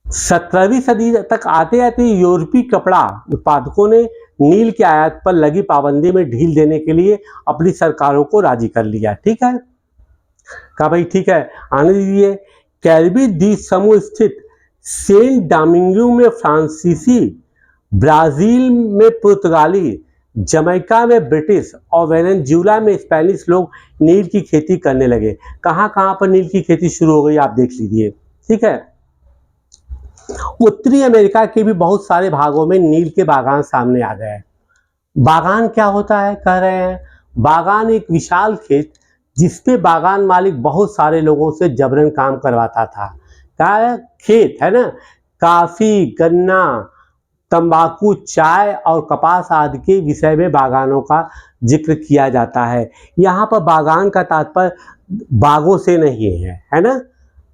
17वीं सदी तक आते आते यूरोपीय कपड़ा उत्पादकों ने नील के आयात पर लगी पाबंदी में ढील देने के लिए अपनी सरकारों को राजी कर लिया। ठीक है, कहा भाई ठीक है, आने दीजिए। कैरिबी द्वीप समूह स्थित सेंट डोमिंगो में फ्रांसीसी, ब्राजील में पुर्तगाली, जमैका में ब्रिटिश और वेनेजुएला में स्पेनिश लोग नील की खेती करने लगे। कहाँ पर नील की खेती शुरू हो गई आप देख लीजिए। ठीक है, उत्तरी अमेरिका के भी बहुत सारे भागों में नील के बागान सामने आ गए। बागान क्या होता है, कह रहे हैं, बागान एक विशाल खेत जिसपे बागान मालिक बहुत सारे लोगों से जबरन काम करवाता था। क्या है? खेत है ना। काफी, गन्ना, तंबाकू, चाय और कपास आदि के विषय में बागानों का जिक्र किया जाता है। यहाँ पर बागान का तात्पर्य बागों से नहीं है ना।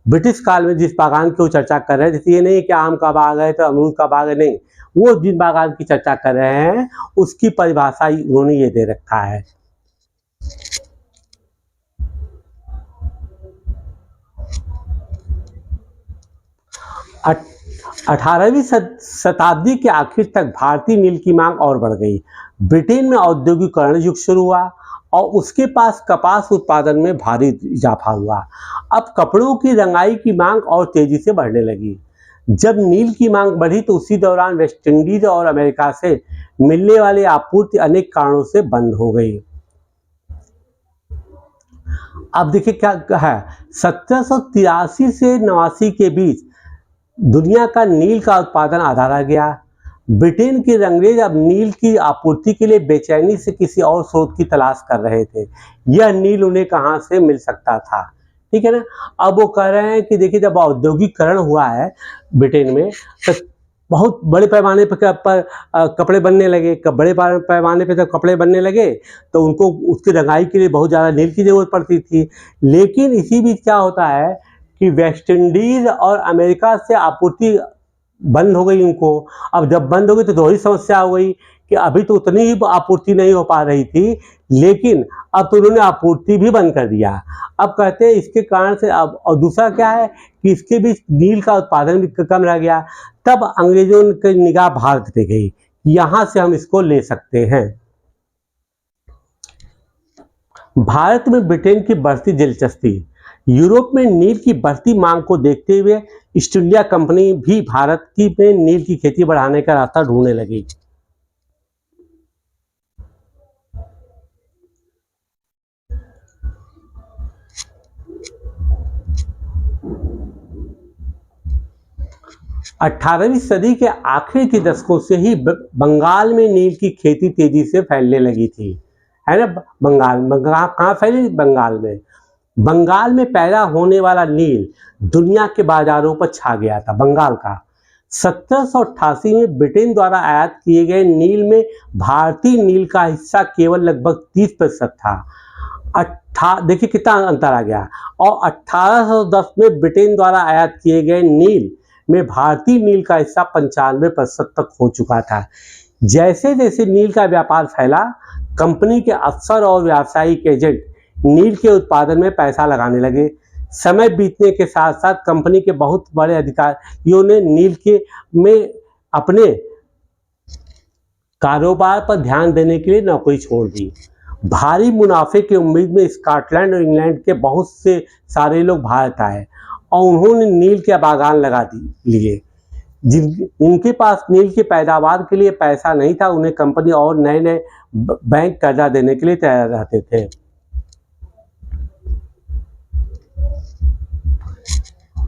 ब्रिटिश काल में जिस बागान की वो चर्चा कर रहे हैं, जैसे ये नहीं कि आम का बाग है तो अमरूद का बाग है, नहीं, वो जिन बागान की चर्चा कर रहे हैं उसकी परिभाषा उन्होंने ये दे रखा है। अठारहवीं शताब्दी के आखिर तक भारतीय नील की मांग और बढ़ गई। ब्रिटेन में औद्योगिकरण युग शुरू हुआ और उसके पास कपास उत्पादन में भारी इजाफा हुआ। अब कपड़ों की रंगाई की मांग और तेजी से बढ़ने लगी। जब नील की मांग बढ़ी तो उसी दौरान वेस्ट इंडीज और अमेरिका से मिलने वाली आपूर्ति अनेक कारणों से बंद हो गई। अब देखिए क्या है, 1783 से 89 के बीच दुनिया का नील का उत्पादन आधा रह गया। ब्रिटेन के अंग्रेज अब नील की आपूर्ति के लिए बेचैनी से किसी और स्रोत की तलाश कर रहे थे। यह नील उन्हें कहां से मिल सकता था? ठीक है ना। अब वो कह रहे हैं कि देखिए जब औद्योगिकरण हुआ है ब्रिटेन में तो बहुत बड़े पैमाने पर कपड़े बनने लगे। बड़े पैमाने पे जब कपड़े बनने लगे तो उनको उसकी रंगाई के लिए बहुत ज़्यादा नील की ज़रूरत पड़ती थी। लेकिन इसी बीच क्या होता है कि वेस्ट इंडीज़ और अमेरिका से आपूर्ति बंद हो गई उनको। अब जब बंद हो गई तो दोहरी समस्या हो गई कि अभी तो उतनी ही आपूर्ति नहीं हो पा रही थी, लेकिन अब तो उन्होंने आपूर्ति भी बंद कर दिया। अब कहते हैं इसके कारण से अब और दूसरा क्या है कि इसके बीच नील का उत्पादन भी कम रह गया। तब अंग्रेजों की निगाह भारत पे गई, यहाँ से हम इसको ले सकते हैं। भारत में ब्रिटेन की बढ़ती दिलचस्पी। यूरोप में नील की बढ़ती मांग को देखते हुए ईस्ट इंडिया कंपनी भी भारत की में नील की खेती बढ़ाने का रास्ता ढूंढने लगी। अठारहवीं सदी के आखिर के दशकों से ही बंगाल में नील की खेती तेजी से फैलने लगी थी, है ना। बंगाल कहाँ फैली? बंगाल में। बंगाल में पैदा होने वाला नील दुनिया के बाजारों पर छा गया था। बंगाल का 1788 में ब्रिटेन द्वारा आयात किए गए नील में भारतीय नील का हिस्सा केवल लगभग 30% था। देखिए कितना अंतर आ गया। और 1810 में ब्रिटेन द्वारा आयात किए गए नील में भारतीय नील का हिस्सा 95% तक हो चुका था। जैसे जैसे नील का व्यापार फैला, कंपनी के अफसर और व्यावसायिक एजेंट नील के उत्पादन में पैसा लगाने लगे। समय बीतने के साथ साथ कंपनी के बहुत बड़े अधिकारियों ने नील के में अपने कारोबार पर ध्यान देने के लिए नौकरी छोड़ दी। भारी मुनाफे की उम्मीद में स्कॉटलैंड और इंग्लैंड के बहुत से सारे लोग भारत आए और उन्होंने नील के बागान लगा लिए। जिनके पास नील की पैदावार के लिए पैसा नहीं था, उन्हें कंपनी और नए नए बैंक कर्जा देने के लिए तैयार रहते थे।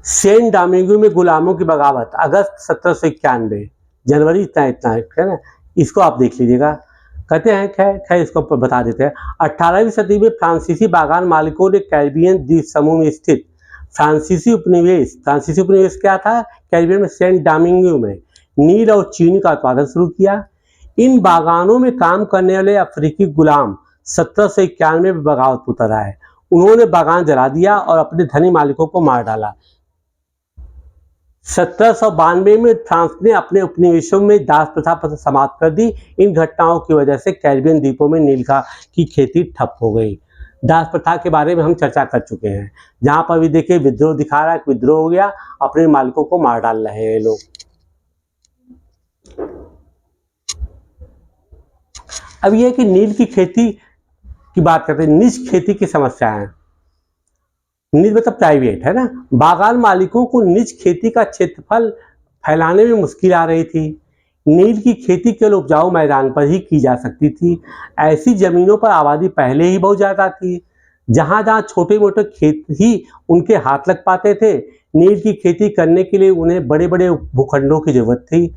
सेंट डोमिंगो में गुलामों की बगावत, अगस्त 1791, जनवरी इतना है ना, इसको आप देख लीजिएगा। कहते हैं खैर इसको बता देते हैं। 18वीं सदी में फ्रांसीसी बागान मालिकों ने कैरिबियन द्वीप समूह में स्थित फ्रांसीसी उपनिवेश क्या था? कैरिबियन में सेंट डोमिंगो में नील और चीनी का उत्पादन शुरू किया। इन बागानों में काम करने वाले अफ्रीकी गुलाम 1791 में बगावत उतर आए। उन्होंने बागान जला दिया और अपने धनी मालिकों को मार डाला। 1792 में फ्रांस ने अपने उपनिवेशों में दास प्रथा समाप्त कर दी। इन घटनाओं की वजह से कैरिबियन द्वीपों में नील की खेती ठप हो गई। दास प्रथा के बारे में हम चर्चा कर चुके हैं। जहां पर भी देखिए विद्रोह दिखा रहा है, विद्रोह हो गया, अपने मालिकों को मार डाल रहे हैं लोग। अब यह कि नील की खेती की बात करते हैं, निज खेती की समस्या है। निज मतलब प्राइवेट, है ना। बागान मालिकों को निज खेती का क्षेत्रफल फैलाने में मुश्किल आ रही थी। नील की खेती केवल उपजाऊ मैदान पर ही की जा सकती थी। ऐसी जमीनों पर आबादी पहले ही बहुत ज़्यादा थी। जहाँ जहाँ छोटे मोटे खेत ही उनके हाथ लग पाते थे, नील की खेती करने के लिए उन्हें बड़े बड़े भूखंडों की जरूरत थी।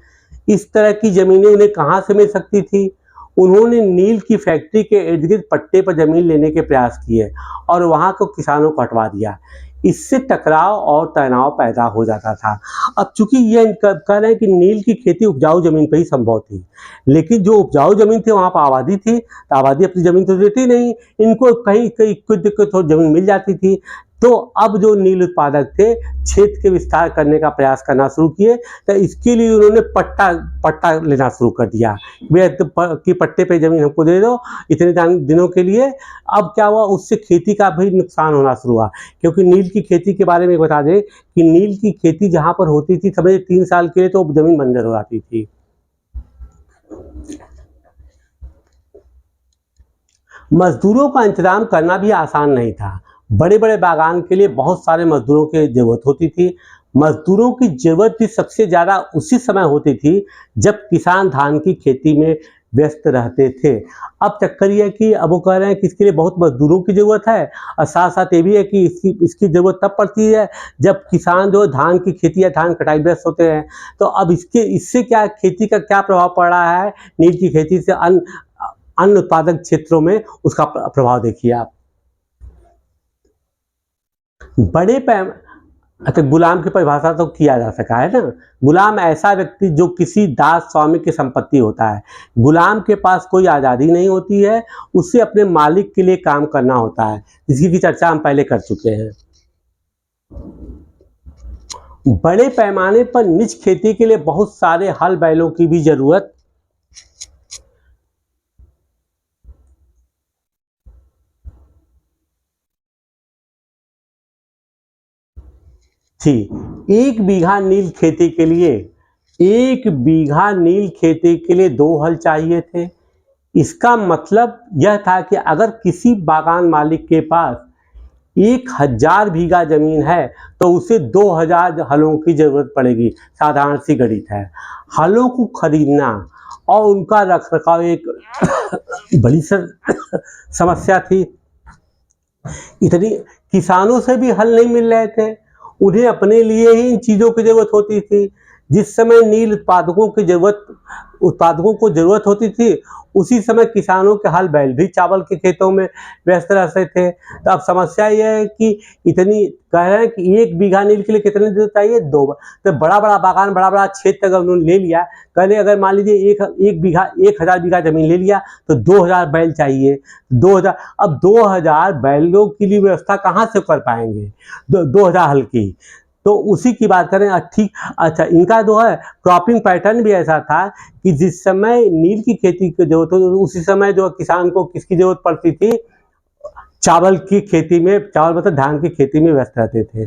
इस तरह की जमीनें उन्हें कहाँ से मिल सकती थी? उन्होंने नील की फैक्ट्री के इर्द गिर्द पट्टे पर जमीन लेने के प्रयास किए और वहाँ को किसानों को हटवा दिया। इससे टकराव और तनाव पैदा हो जाता था। अब चूंकि ये कह रहे हैं कि नील की खेती उपजाऊ जमीन पर ही संभव थी, लेकिन जो उपजाऊ जमीन थी वहाँ पर आबादी थी, तो आबादी अपनी जमीन तो देती नहीं, इनको कहीं कहीं कुछ जमीन मिल जाती थी। तो अब जो नील उत्पादक थे क्षेत्र के विस्तार करने का प्रयास करना शुरू किए। तो इसके लिए उन्होंने पट्टा लेना शुरू कर दिया कि पट्टे पे जमीन हमको दे दो इतने दिनों के लिए। अब क्या हुआ, उससे खेती का भी नुकसान होना शुरू हुआ, क्योंकि नील की खेती के बारे में बता दें कि नील की खेती जहाँ पर होती थी समझे 3 साल के लिए तो जमीन बंजर हो जाती थी। मजदूरों का इंतजाम करना भी आसान नहीं था। बड़े बड़े बागान के लिए बहुत सारे मजदूरों की जरूरत होती थी। मजदूरों की जरूरत भी सबसे ज़्यादा उसी समय होती थी जब किसान धान की खेती में व्यस्त रहते थे। अब चक्कर ये है कि अब वो कह रहे हैं कि इसके लिए बहुत मजदूरों की ज़रूरत है, और साथ साथ ये भी है कि इसकी ज़रूरत तब पड़ती है जब किसान जो धान की खेती या धान कटाई व्यस्त होते हैं। तो अब इससे क्या खेती का क्या प्रभाव पड़ रहा है? नील की खेती से अन्य उत्पादक क्षेत्रों में उसका प्रभाव देखिए आप। बड़े पैम अच्छा, गुलाम की परिभाषा तो किया जा सका है ना। गुलाम ऐसा व्यक्ति जो किसी दास स्वामी की संपत्ति होता है। गुलाम के पास कोई आज़ादी नहीं होती है, उसे अपने मालिक के लिए काम करना होता है, जिसकी की चर्चा हम पहले कर चुके हैं। बड़े पैमाने पर निज खेती के लिए बहुत सारे हल बैलों की भी जरूरत थी। 1 बीघा नील खेती के लिए 1 बीघा नील खेती के लिए 2 हल चाहिए थे। इसका मतलब यह था कि अगर किसी बागान मालिक के पास 1000 बीघा जमीन है तो उसे 2000 हलों की जरूरत पड़ेगी। साधारण सी गणित है। हलों को खरीदना और उनका रखरखाव एक बड़ी समस्या थी। इतनी किसानों से भी हल नहीं मिल रहे थे, उन्हें अपने लिए ही इन चीज़ों की जरूरत होती थी। जिस समय नील उत्पादकों को जरूरत होती थी, उसी समय किसानों के हल बैल भी चावल के खेतों में व्यस्त रहते थे। तो अब समस्या यह है कि इतनी कह रहे हैं कि 1 बीघा नील के लिए कितने दिन चाहिए? 2। तो बड़ा बड़ा बागान, बड़ा बड़ा क्षेत्र अगर उन्होंने ले लिया, कहले अगर मान लीजिए 1000 बीघा जमीन ले लिया तो 2000 बैल चाहिए। 2000, अब 2000 बैलों के लिए व्यवस्था कहाँ से कर पाएंगे 2000 हल की? तो उसी की बात करें। ठीक, अच्छा, इनका जो है क्रॉपिंग पैटर्न भी ऐसा था कि जिस समय नील की खेती की जरूरत हो, उसी समय जो किसान को किसकी जरूरत पड़ती थी? चावल की खेती में, चावल मतलब धान की खेती में व्यस्त रहते थे।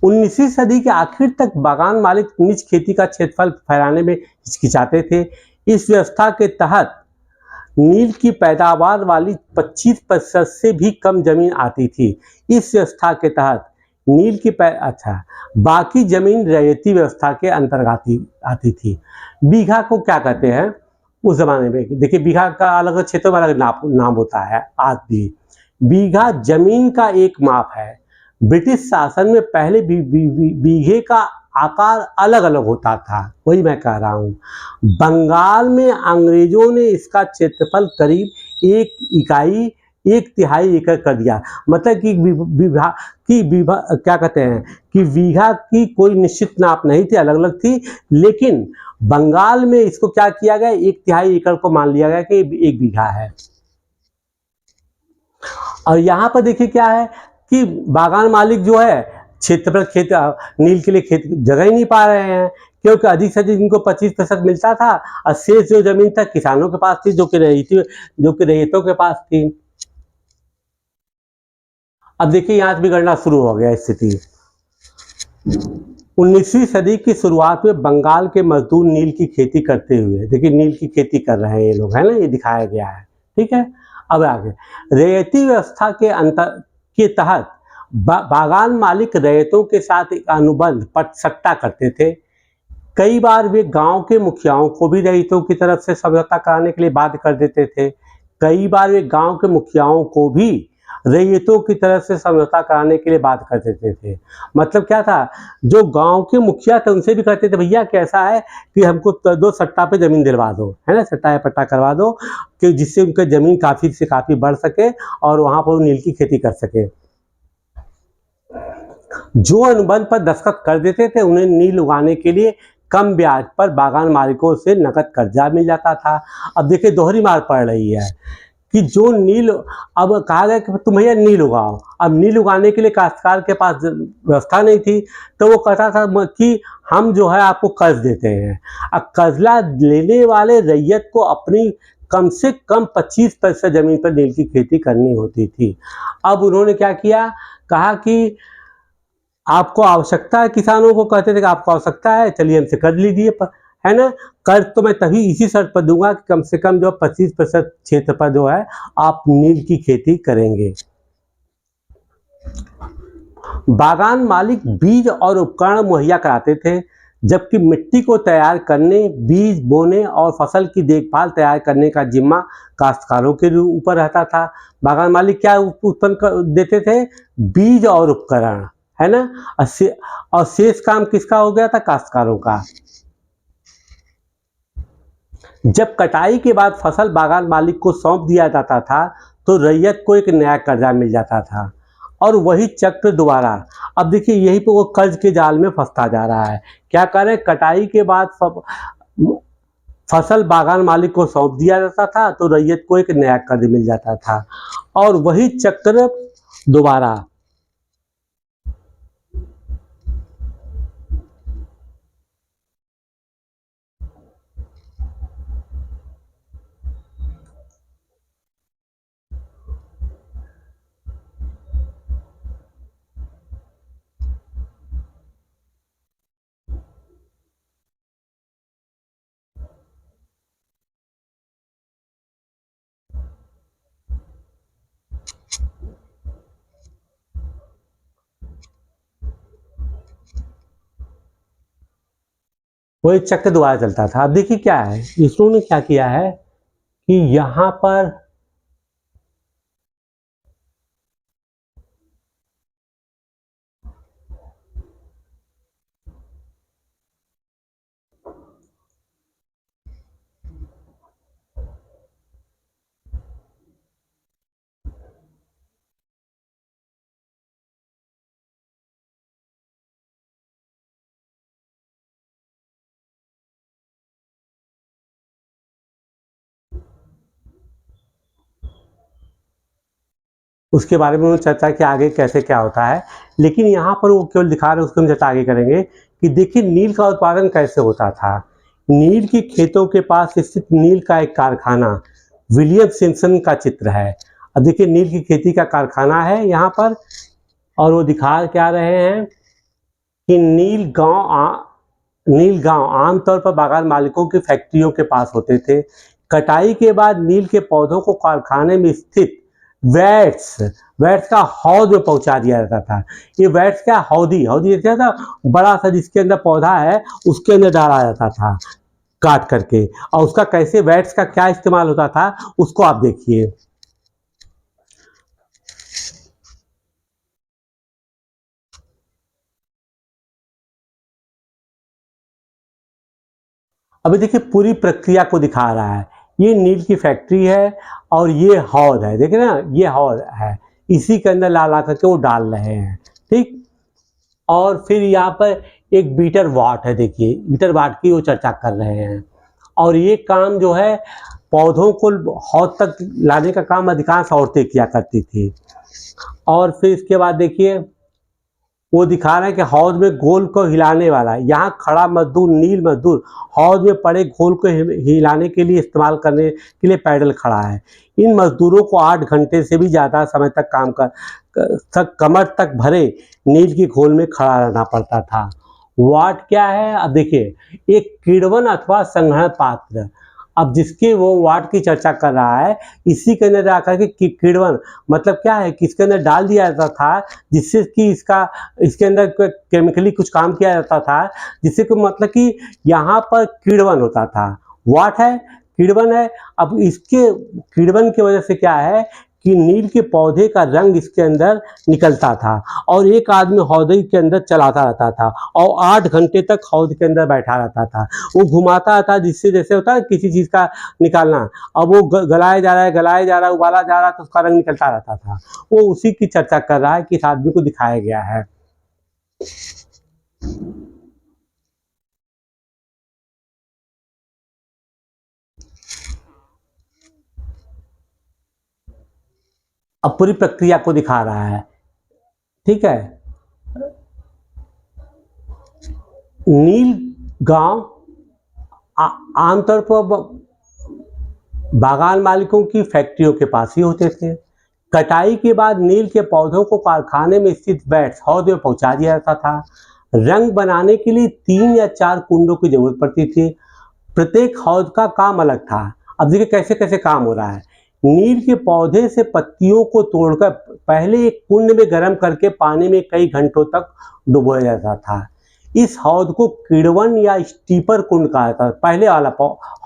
19वीं सदी के आखिर तक बागान मालिक निज खेती का क्षेत्रफल फैलाने में हिचकिचाते थे। इस व्यवस्था के तहत नील की पैदावार वाली 25% से भी कम जमीन आती थी। इस व्यवस्था के तहत नील की बाकी जमीन रैयती व्यवस्था के अंतर्गत आती थी। बीघा को क्या कहते हैं उस जमाने में? देखिए, बीघा का अलग अलग क्षेत्रों में अलग नाम होता है आज भी। बीघा जमीन का एक माप है। ब्रिटिश शासन में पहले बीघे का आकार अलग अलग होता था, वही मैं कह रहा हूँ। बंगाल में अंग्रेजों ने इसका क्षेत्रफल करीब 1 एकड़ कर दिया। मतलब कि क्या कहते हैं कि बीघा की कोई निश्चित नाप नहीं थी, अलग अलग थी, लेकिन बंगाल में इसको क्या किया गया, 1/3 एकड़ को मान लिया गया कि 1 बीघा है। और यहाँ पर देखिए क्या है कि बागान मालिक जो है क्षेत्र पर नील के लिए खेत जगह ही नहीं पा रहे हैं, क्योंकि अधिक से अधिक इनको 25% मिलता था और शेष जो जमीन था किसानों के पास थी, जो कि रैयतों के पास थी। अब देखिए, यहाँ भी गणना शुरू हो गया स्थिति। 19वीं सदी की शुरुआत में बंगाल के मजदूर नील की खेती करते हुए, देखिए नील की खेती कर रहे हैं ये लोग, है ना, ये दिखाया गया है। ठीक है, अब आगे रैयती व्यवस्था के तहत बागान मालिक रैयतों के साथ एक अनुबंध पर सट्टा करते थे। कई बार वे गांव के मुखियाओं को भी रैयतों की तरफ से समझौता कराने के लिए बाध्य कर देते थे। कई बार वे गांव के मुखियाओं को भी रैयतों की तरफ से समझौता कराने के लिए बात कर देते थे। मतलब क्या था, जो गांव के मुखिया थे उनसे भी कहते थे, भैया कैसा है कि हमको 2 सट्टा पे जमीन दिलवा दो, है ना, सट्टा या पट्टा करवा दो, कि जिससे उनका जमीन काफ़ी से काफ़ी बढ़ सके और वहाँ पर नील की खेती कर सके। जो अनुबंध पर दस्तखत कर देते थे उन्हें नील उगाने के लिए कम ब्याज पर बागान मालिकों से नकद कर्जा मिल जाता था। अब देखिए, दोहरी मार पड़ रही है कि जो नील, अब कहा गया कि तुम भैया नील उगाओ। अब नील उगाने के लिए काश्तकार के पास व्यवस्था नहीं थी, तो वो कहता था कि हम जो है आपको कर्ज देते हैं। अब कर्जा लेने वाले रैयत को अपनी कम से कम 25% जमीन पर नील की खेती करनी होती थी। अब उन्होंने क्या किया, कहा कि आपको आवश्यकता है, किसानों को कहते थे कि आपको आवश्यकता है, चलिए हमसे कर्ज लीजिए, है ना। कर्ज तो मैं तभी इसी शर्त पर दूंगा कि कम से कम जो 25% क्षेत्र पर जो है आप नील की खेती करेंगे। बागान मालिक बीज और उपकरण मुहैया कराते थे, जबकि मिट्टी को तैयार करने, बीज बोने और फसल की देखभाल तैयार करने का जिम्मा काश्तकारों के ऊपर रहता था। बागान मालिक क्या उत्पन्न देते थे? बीज और उपकरण, है ना, और शेष काम किसका हो गया था? काश्तकारों का। जब कटाई के बाद फसल बागान मालिक को सौंप दिया जाता था तो रैयत को एक नया कर्जा मिल जाता था। और वही चक्र दोबारा। अब देखिए यही पे वो कर्ज के जाल में फंसता जा रहा है। क्या करें, कटाई के बाद फसल बागान मालिक को सौंप दिया जाता था तो रैयत को एक नया कर्ज मिल जाता था और वही चक्र दोबारा। वही चक्र दोबारा चलता था। अब देखिए क्या है, इसरो ने क्या किया है कि यहाँ पर उसके बारे में उन्होंने चर्चा की आगे कैसे क्या होता है, लेकिन यहाँ पर वो केवल दिखा रहे हैं, उसको हम चर्चा आगे करेंगे कि देखिए नील का उत्पादन कैसे होता था। नील के खेतों के पास स्थित नील का एक कारखाना विलियम सिम्पसन का चित्र है। अब देखिए नील की खेती का कारखाना है यहाँ पर और वो दिखा क्या रहे हैं कि नील गांव आमतौर पर बागान मालिकों की फैक्ट्रियों के पास होते थे। कटाई के बाद नील के पौधों को कारखाने में स्थित वैट्स का हौद में पहुंचा दिया जाता था। ये वैट्स क्या, हौदी क्या था, बड़ा सा जिसके अंदर पौधा है उसके अंदर डाला जाता था काट करके। और उसका कैसे वैट्स का क्या इस्तेमाल होता था उसको आप देखिए। अभी देखिए पूरी प्रक्रिया को दिखा रहा है। ये नील की फैक्ट्री है और ये हौद है, देखिए ना, ये हौद है, इसी के अंदर ला करके वो डाल रहे हैं। ठीक, और फिर यहाँ पर एक बीटर वाट है, देखिए बीटर वाट की वो चर्चा कर रहे हैं। और ये काम जो है पौधों को हौद तक लाने का काम अधिकांश औरतें किया करती थी। और फिर इसके बाद देखिए वो दिखा रहे हैं कि हौद में घोल को हिलाने वाला, यहाँ खड़ा मजदूर, नील मजदूर हौद में पड़े घोल को हिलाने के लिए इस्तेमाल करने के लिए पैडल खड़ा है। इन मजदूरों को 8 घंटे से भी ज़्यादा समय तक काम तक कमर तक भरे नील की घोल में खड़ा रहना पड़ता था। वाट क्या है, अब देखिए एक किण्वन अथवा संग्रहण पात्र। अब जिसके वो वाट की चर्चा कर रहा है, इसी के अंदर आकर के किण्वन मतलब क्या है कि इसके अंदर डाल दिया जाता था जिससे कि इसके अंदर केमिकली कुछ काम किया जाता था, जिससे कि मतलब कि यहाँ पर किण्वन होता था। वाट है, किण्वन है। अब इसके किण्वन की वजह से क्या है कि नील के पौधे का रंग इसके अंदर निकलता था और एक आदमी हौदी के अंदर चलाता रहता था और 8 घंटे तक हौद के अंदर बैठा रहता था। वो घुमाता था, जिससे जैसे होता है किसी चीज़ का निकालना, अब वो गलाया जा रहा है, उबाला जा रहा है तो उसका रंग निकलता रहता था। वो उसी की चर्चा कर रहा है कि इस आदमी को दिखाया गया है। अब पूरी प्रक्रिया को दिखा रहा है। ठीक है, नील गांव आमतौर पर बागान मालिकों की फैक्ट्रियों के पास ही होते थे। कटाई के बाद नील के पौधों को कारखाने में स्थित वैट्स हौद में पहुंचा दिया जाता था। रंग बनाने के लिए 3 या 4 कुंडों की जरूरत पड़ती थी। प्रत्येक हौद का काम अलग था। अब देखिए कैसे कैसे काम हो रहा है। नील के पौधे से पत्तियों को तोड़कर पहले एक कुंड में गर्म करके पानी में कई घंटों तक डुबोया जाता था। इस हौद को किण्वन या स्टीपर कुंड कहा जाता है, पहले वाला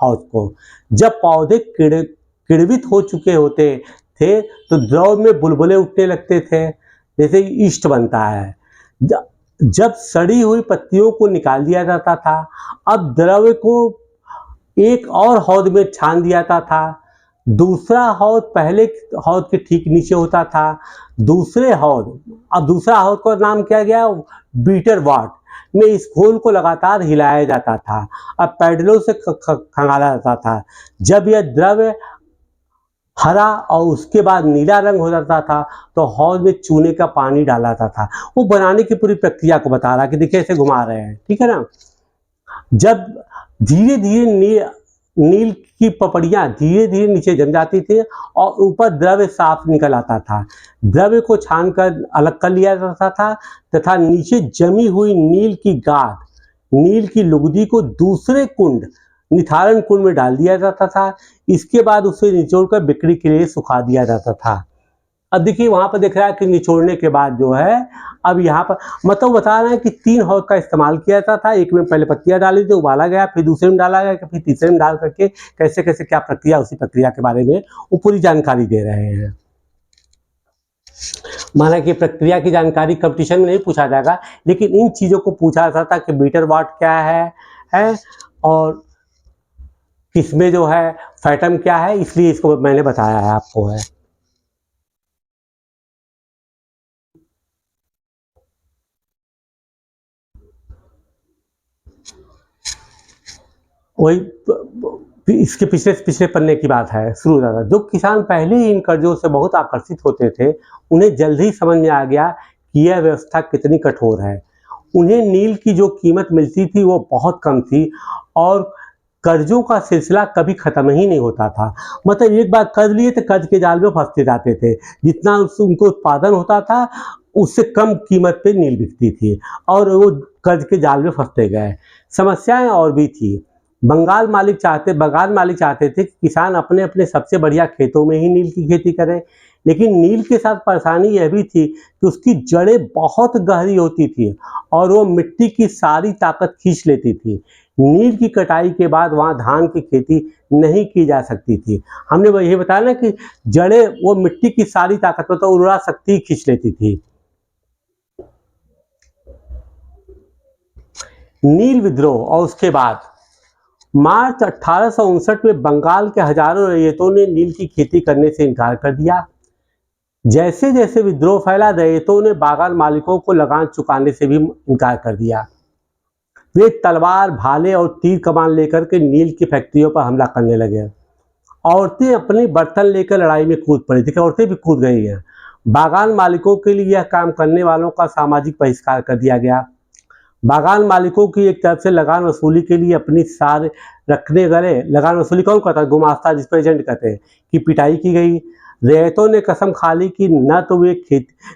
हौद को। जब पौधे किण्वित हो चुके होते थे तो द्रव में बुलबुले उठने लगते थे, जैसे ईस्ट बनता है। जब सड़ी हुई पत्तियों को निकाल दिया जाता था, अब द्रव को एक और हौद में छान दिया जाता था। दूसरा हौद पहले हौद के ठीक नीचे होता था। दूसरे हौद, अब दूसरा हौद का नाम क्या गया, बीटर वाट में इस घोल को लगातार हिलाया जाता था। अब पैडलों से खंगाला जाता था। जब यह द्रव्य हरा और उसके बाद नीला रंग हो जाता था तो हौद में चूने का पानी डाला जाता था। वो बनाने की पूरी प्रक्रिया को बता रहा कि देखिए ऐसे घुमा रहे हैं, ठीक है ना। जब धीरे धीरे नील की पपड़ियां धीरे धीरे नीचे जम जाती थी और ऊपर द्रव्य साफ निकल आता था। द्रव्य को छानकर अलग कर लिया जाता था तथा नीचे जमी हुई नील की गाद, नील की लुगदी को दूसरे कुंड, निथारण कुंड में डाल दिया जाता था। इसके बाद उसे निचोड़कर बिक्री के लिए सुखा दिया जाता था। अब देखिए वहां पर दिख रहा है कि निचोड़ने के बाद जो है, अब यहाँ पर मतलब बता रहे हैं कि 3 हौद का इस्तेमाल किया जाता था। एक में पहले पत्तियां डाली थी, उबाला गया, फिर दूसरे में डाला गया, फिर तीसरे में डाल करके कैसे कैसे क्या प्रक्रिया, उसी प्रक्रिया के बारे में वो पूरी जानकारी दे रहे हैं। माना कि प्रक्रिया की जानकारी कंपटीशन में नहीं पूछा जाएगा, लेकिन इन चीजों को पूछा जाता था कि बीटर वाट क्या है और किसमें जो है फैटम क्या है, इसलिए इसको मैंने बताया है आपको है। वही इसके पिछले पन्ने की बात है, शुरू हो जाता। जो किसान पहले ही इन कर्जों से बहुत आकर्षित होते थे, उन्हें जल्द ही समझ में आ गया कि यह व्यवस्था कितनी कठोर है। उन्हें नील की जो कीमत मिलती थी वो बहुत कम थी और कर्जों का सिलसिला कभी खत्म ही नहीं होता था। मतलब एक बार कर्ज लिए तो कर्ज के जाल में फंसते जाते थे। जितना उनको उत्पादन होता था उससे कम कीमत पे नील बिकती थी और वो कर्ज के जाल में फंसते गए। समस्याएं और भी थी। बंगाल मालिक चाहते थे कि किसान अपने अपने सबसे बढ़िया खेतों में ही नील की खेती करें, लेकिन नील के साथ परेशानी यह भी थी कि उसकी जड़ें बहुत गहरी होती थी और वो मिट्टी की सारी ताकत खींच लेती थी। नील की कटाई के बाद वहाँ धान की खेती नहीं की जा सकती थी। हमने वही बताया ना कि जड़ें वो मिट्टी की सारी ताकत मतलब उर्वरा शक्ति खींच लेती थी। नील विद्रोह और उसके बाद मार्च 1859 में बंगाल के हजारों रैयतों ने नील की खेती करने से इनकार कर दिया। जैसे जैसे विद्रोह फैला, रैयतों ने बागान मालिकों को लगान चुकाने से भी इनकार कर दिया। वे तलवार, भाले और तीर कमान लेकर के नील की फैक्ट्रियों पर हमला करने लगे। औरतें अपने बर्तन लेकर लड़ाई में कूद पड़ी। देखिए औरतें भी कूद गई हैं। बागान मालिकों के लिए यह काम करने वालों का सामाजिक बहिष्कार कर दिया गया। बागान मालिकों की एक तरफ से लगान वसूली के लिए अपनी सार रखने गए। लगान वसूली कौन करता है? गुमास्ता, जिसको एजेंट कहते हैं, की पिटाई की गई। रैयतों ने कसम खा ली कि न तो वे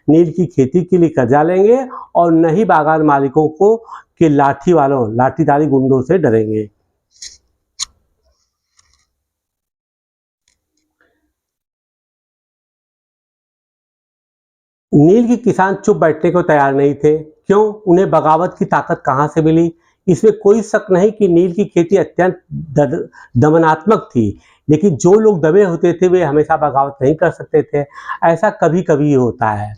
नील की खेती के लिए कर्जा लेंगे और न ही बागान मालिकों को के लाठीधारी गुंडों से डरेंगे। नील के किसान चुप बैठने को तैयार नहीं थे। क्यों? उन्हें बगावत की ताकत कहां से मिली? इसमें कोई शक नहीं कि नील की खेती अत्यंत दमनात्मक थी, लेकिन जो लोग दबे होते थे वे हमेशा बगावत नहीं कर सकते थे। ऐसा कभी कभी होता है।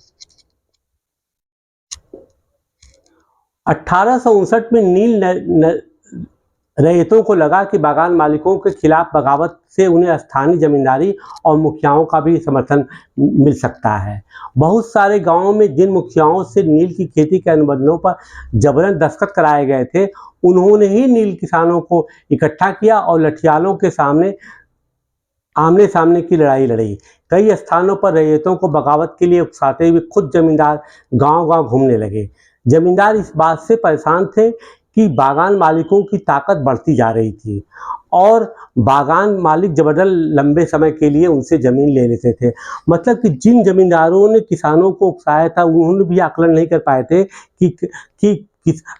1859 में नील रैयतों को लगा कि बागान मालिकों के खिलाफ बगावत से उन्हें स्थानीय जमींदारी और मुखियाओं का भी समर्थन मिल सकता है। बहुत सारे गांवों में जिन मुखियाओं से नील की खेती के अनुबंधों पर जबरन दस्तखत कराए गए थे, उन्होंने ही नील किसानों को इकट्ठा किया और लठियालों के सामने आमने सामने की लड़ाई लड़ी। कई स्थानों पर रैयतों को बगावत के लिए उकसाते हुए खुद जमींदार गांव-गांव घूमने लगे। जमींदार इस बात से परेशान थे कि बागान मालिकों की ताकत बढ़ती जा रही थी और बागान मालिक जबरदन लंबे समय के लिए उनसे जमीन ले लेते थे। मतलब कि जिन जमींदारों ने किसानों को उकसाया था, उन्होंने भी आकलन नहीं कर पाए थे कि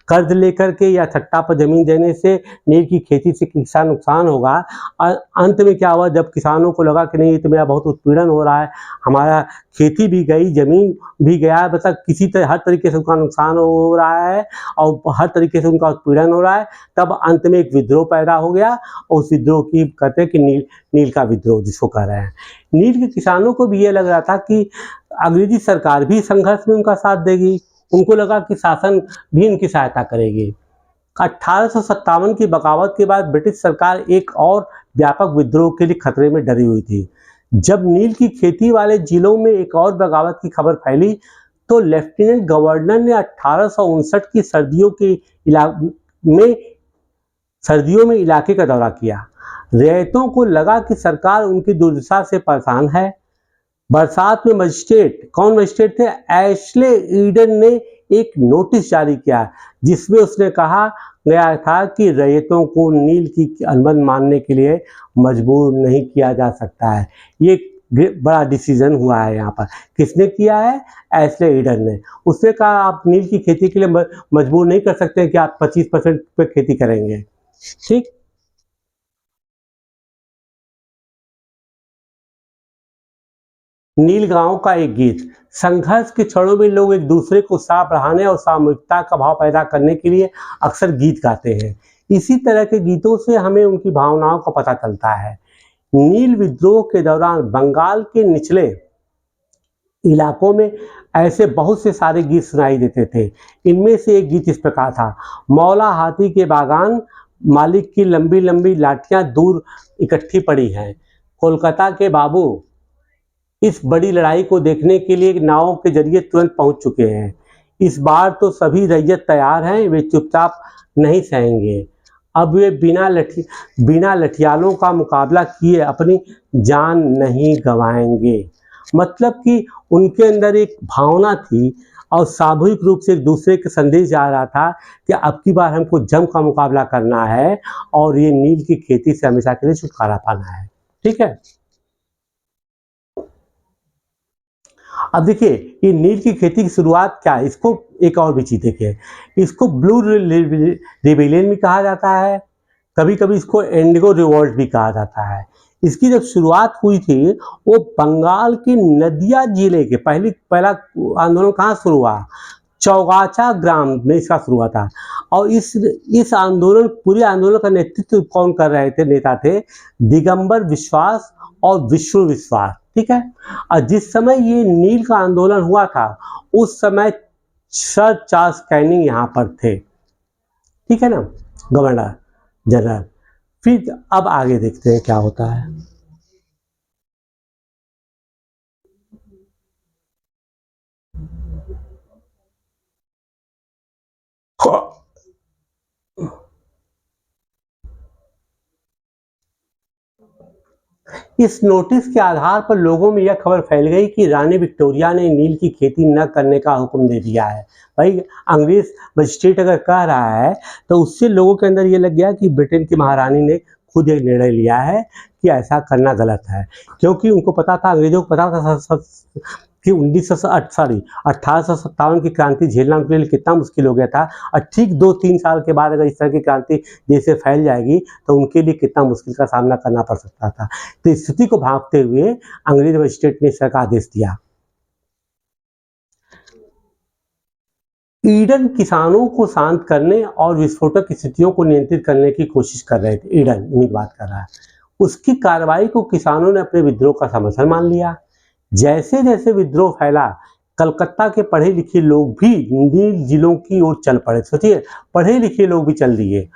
कर्ज लेकर के या सट्टा पर जमीन देने से नील की खेती से किसान नुकसान होगा। और अंत में क्या हुआ, जब किसानों को लगा कि नहीं, ये तो मेरा बहुत उत्पीड़न हो रहा है, हमारा खेती भी गई, जमीन भी गया, मतलब किसी तरह हर तरीके से उनका नुकसान हो रहा है और हर तरीके से उनका उत्पीड़न हो रहा है, तब अंत में एक विद्रोह पैदा हो गया और उस विद्रोह की कहते हैं कि नील का विद्रोह जिसको कह रहे हैं। नील के किसानों को भी ये लग रहा था कि अंग्रेजी सरकार भी संघर्ष में उनका साथ देगी। उनको लगा कि शासन भी उनकी सहायता करेगी। 1857 की बगावत के बाद ब्रिटिश सरकार एक और व्यापक विद्रोह के लिए खतरे में डरी हुई थी। जब नील की खेती वाले जिलों में एक और बगावत की खबर फैली तो लेफ्टिनेंट गवर्नर ने 1859 की सर्दियों में इलाके का दौरा किया। रियायतों को लगा कि सरकार उनकी दुर्दशा से परेशान है। बरसात में कौन मजिस्ट्रेट थे? एशले ईडन ने एक नोटिस जारी किया जिसमें उसने कहा गया था कि रैयतों को नील की अनुबंध मानने के लिए मजबूर नहीं किया जा सकता है। ये बड़ा डिसीजन हुआ है यहाँ पर। किसने किया है? एशले ईडन ने। उसने कहा आप नील की खेती के लिए मजबूर नहीं कर सकते कि आप 25% पे खेती करेंगे। ठीक। नील गांव का एक गीत। संघर्ष के क्षणों में लोग एक दूसरे को उत्साह बढ़ाने और सामूहिकता का भाव पैदा करने के लिए अक्सर गीत गाते हैं। इसी तरह के गीतों से हमें उनकी भावनाओं का पता चलता है। नील विद्रोह के दौरान बंगाल के निचले इलाकों में ऐसे बहुत से सारे गीत सुनाई देते थे। इनमें से एक गीत इस प्रकार था। मौला हाथी के बागान, मालिक की लंबी लंबी लाठियां दूर इकट्ठी पड़ी हैं, कोलकाता के बाबू इस बड़ी लड़ाई को देखने के लिए नावों के जरिए तुरंत पहुंच चुके हैं। इस बार तो सभी रैयत तैयार हैं, वे चुपचाप नहीं सहेंगे। अब वे बिना लठियालों का मुकाबला किए अपनी जान नहीं गंवाएंगे। मतलब कि उनके अंदर एक भावना थी और सामूहिक रूप से एक दूसरे के संदेश जा रहा था कि अब की बार हमको जंग का मुकाबला करना है और ये नील की खेती से हमेशा के लिए छुटकारा पाना है। ठीक है। अब देखिए ये नील की खेती की शुरुआत क्या है, इसको एक और भी चीज देखिए। इसको ब्लू रिबेलियन भी कहा जाता है, कभी कभी इसको इंडिगो रिवॉल्ट भी कहा जाता है। इसकी जब शुरुआत हुई थी वो बंगाल के नदिया जिले के पहला आंदोलन कहाँ शुरू हुआ? चौगाछा ग्राम में इसका शुरू हुआ था। और इस पूरे आंदोलन का नेतृत्व कौन कर रहे थे? नेता थे दिगंबर विश्वास और विश्व विश्वास। ठीक है। और जिस समय ये नील का आंदोलन हुआ था उस समय सर चार्ल्स कैनिंग यहाँ पर थे। ठीक है ना, गवर्नर जनरल। फिर अब आगे देखते हैं क्या होता है। इस नोटिस के आधार पर लोगों में यह खबर फैल गई कि रानी विक्टोरिया ने नील की खेती न करने का हुक्म दे दिया है। भाई अंग्रेज मजिस्ट्रेट अगर कह रहा है तो उससे लोगों के अंदर ये लग गया कि ब्रिटेन की महारानी ने खुद एक निर्णय लिया है कि ऐसा करना गलत है। क्योंकि उनको पता था, अंग्रेजों को पता था कि 1857 की क्रांति झेलना उनके लिए कितना मुश्किल हो गया था। और ठीक 2-3 साल के बाद अगर इस तरह की क्रांति देश से फैल जाएगी तो उनके लिए कितना मुश्किल का सामना करना पड़ सकता था। तो स्थिति को भांपते हुए अंग्रेज मजिस्ट्रेट ने इस तरह का आदेश दिया। ईडन किसानों को शांत करने और विस्फोटक स्थितियों को नियंत्रित करने की कोशिश कर रहे थे। ईडन उन्हीं की बात कर रहा है। उसकी कार्रवाई को किसानों ने अपने विद्रोह का समर्थन मान लिया। जैसे जैसे विद्रोह फैला कलकत्ता के पढ़े लिखे लोग भी नील जिलों की ओर चल पड़े। सोचिए, पढ़े लिखे लोग भी चल दिए।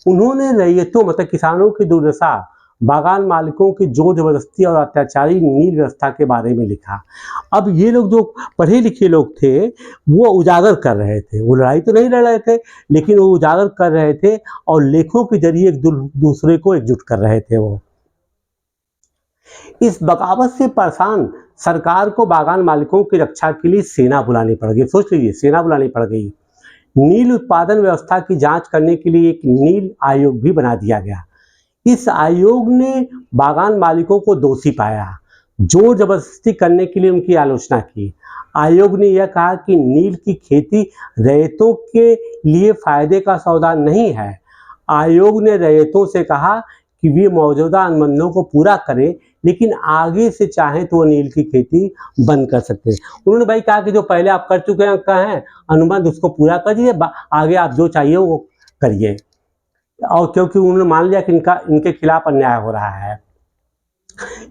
उन्होंने रैयतों मतलब किसानों की दुर्दशा, बागान मालिकों की जोर जबरदस्ती और अत्याचारी नील व्यवस्था के बारे में लिखा। अब ये लोग जो पढ़े लिखे लोग थे वो उजागर कर रहे थे। वो लड़ाई तो नहीं लड़ रहे थे लेकिन वो उजागर कर रहे थे और लेखों के जरिए एक दूसरे को एकजुट कर रहे थे। वो इस बगावत से परेशान सरकार को बागान मालिकों की रक्षा के लिए सेना बुलानी पड़ गई। सोच लीजिए, सेना बुलानी पड़ गई। नील उत्पादन व्यवस्था की जांच करने के लिए एक नील आयोग भी बना दिया गया। इस आयोग ने बागान मालिकों को दोषी पाया, जोर जबरदस्ती करने के लिए उनकी आलोचना की। आयोग ने यह कहा कि नील की खेती रैयतों के लिए फायदे का सौदा नहीं है। आयोग ने रैयतों से कहा कि वे मौजूदा अनुबंधों को पूरा करें लेकिन आगे से चाहें तो वो नील की खेती बंद कर सकते हैं। उन्होंने भाई कहा कि जो पहले आप कर चुके हैं अनुबंध उसको पूरा करिए, आगे आप जो चाहिए वो करिए। और क्योंकि उन्होंने मान लिया कि इनके खिलाफ अन्याय हो रहा है।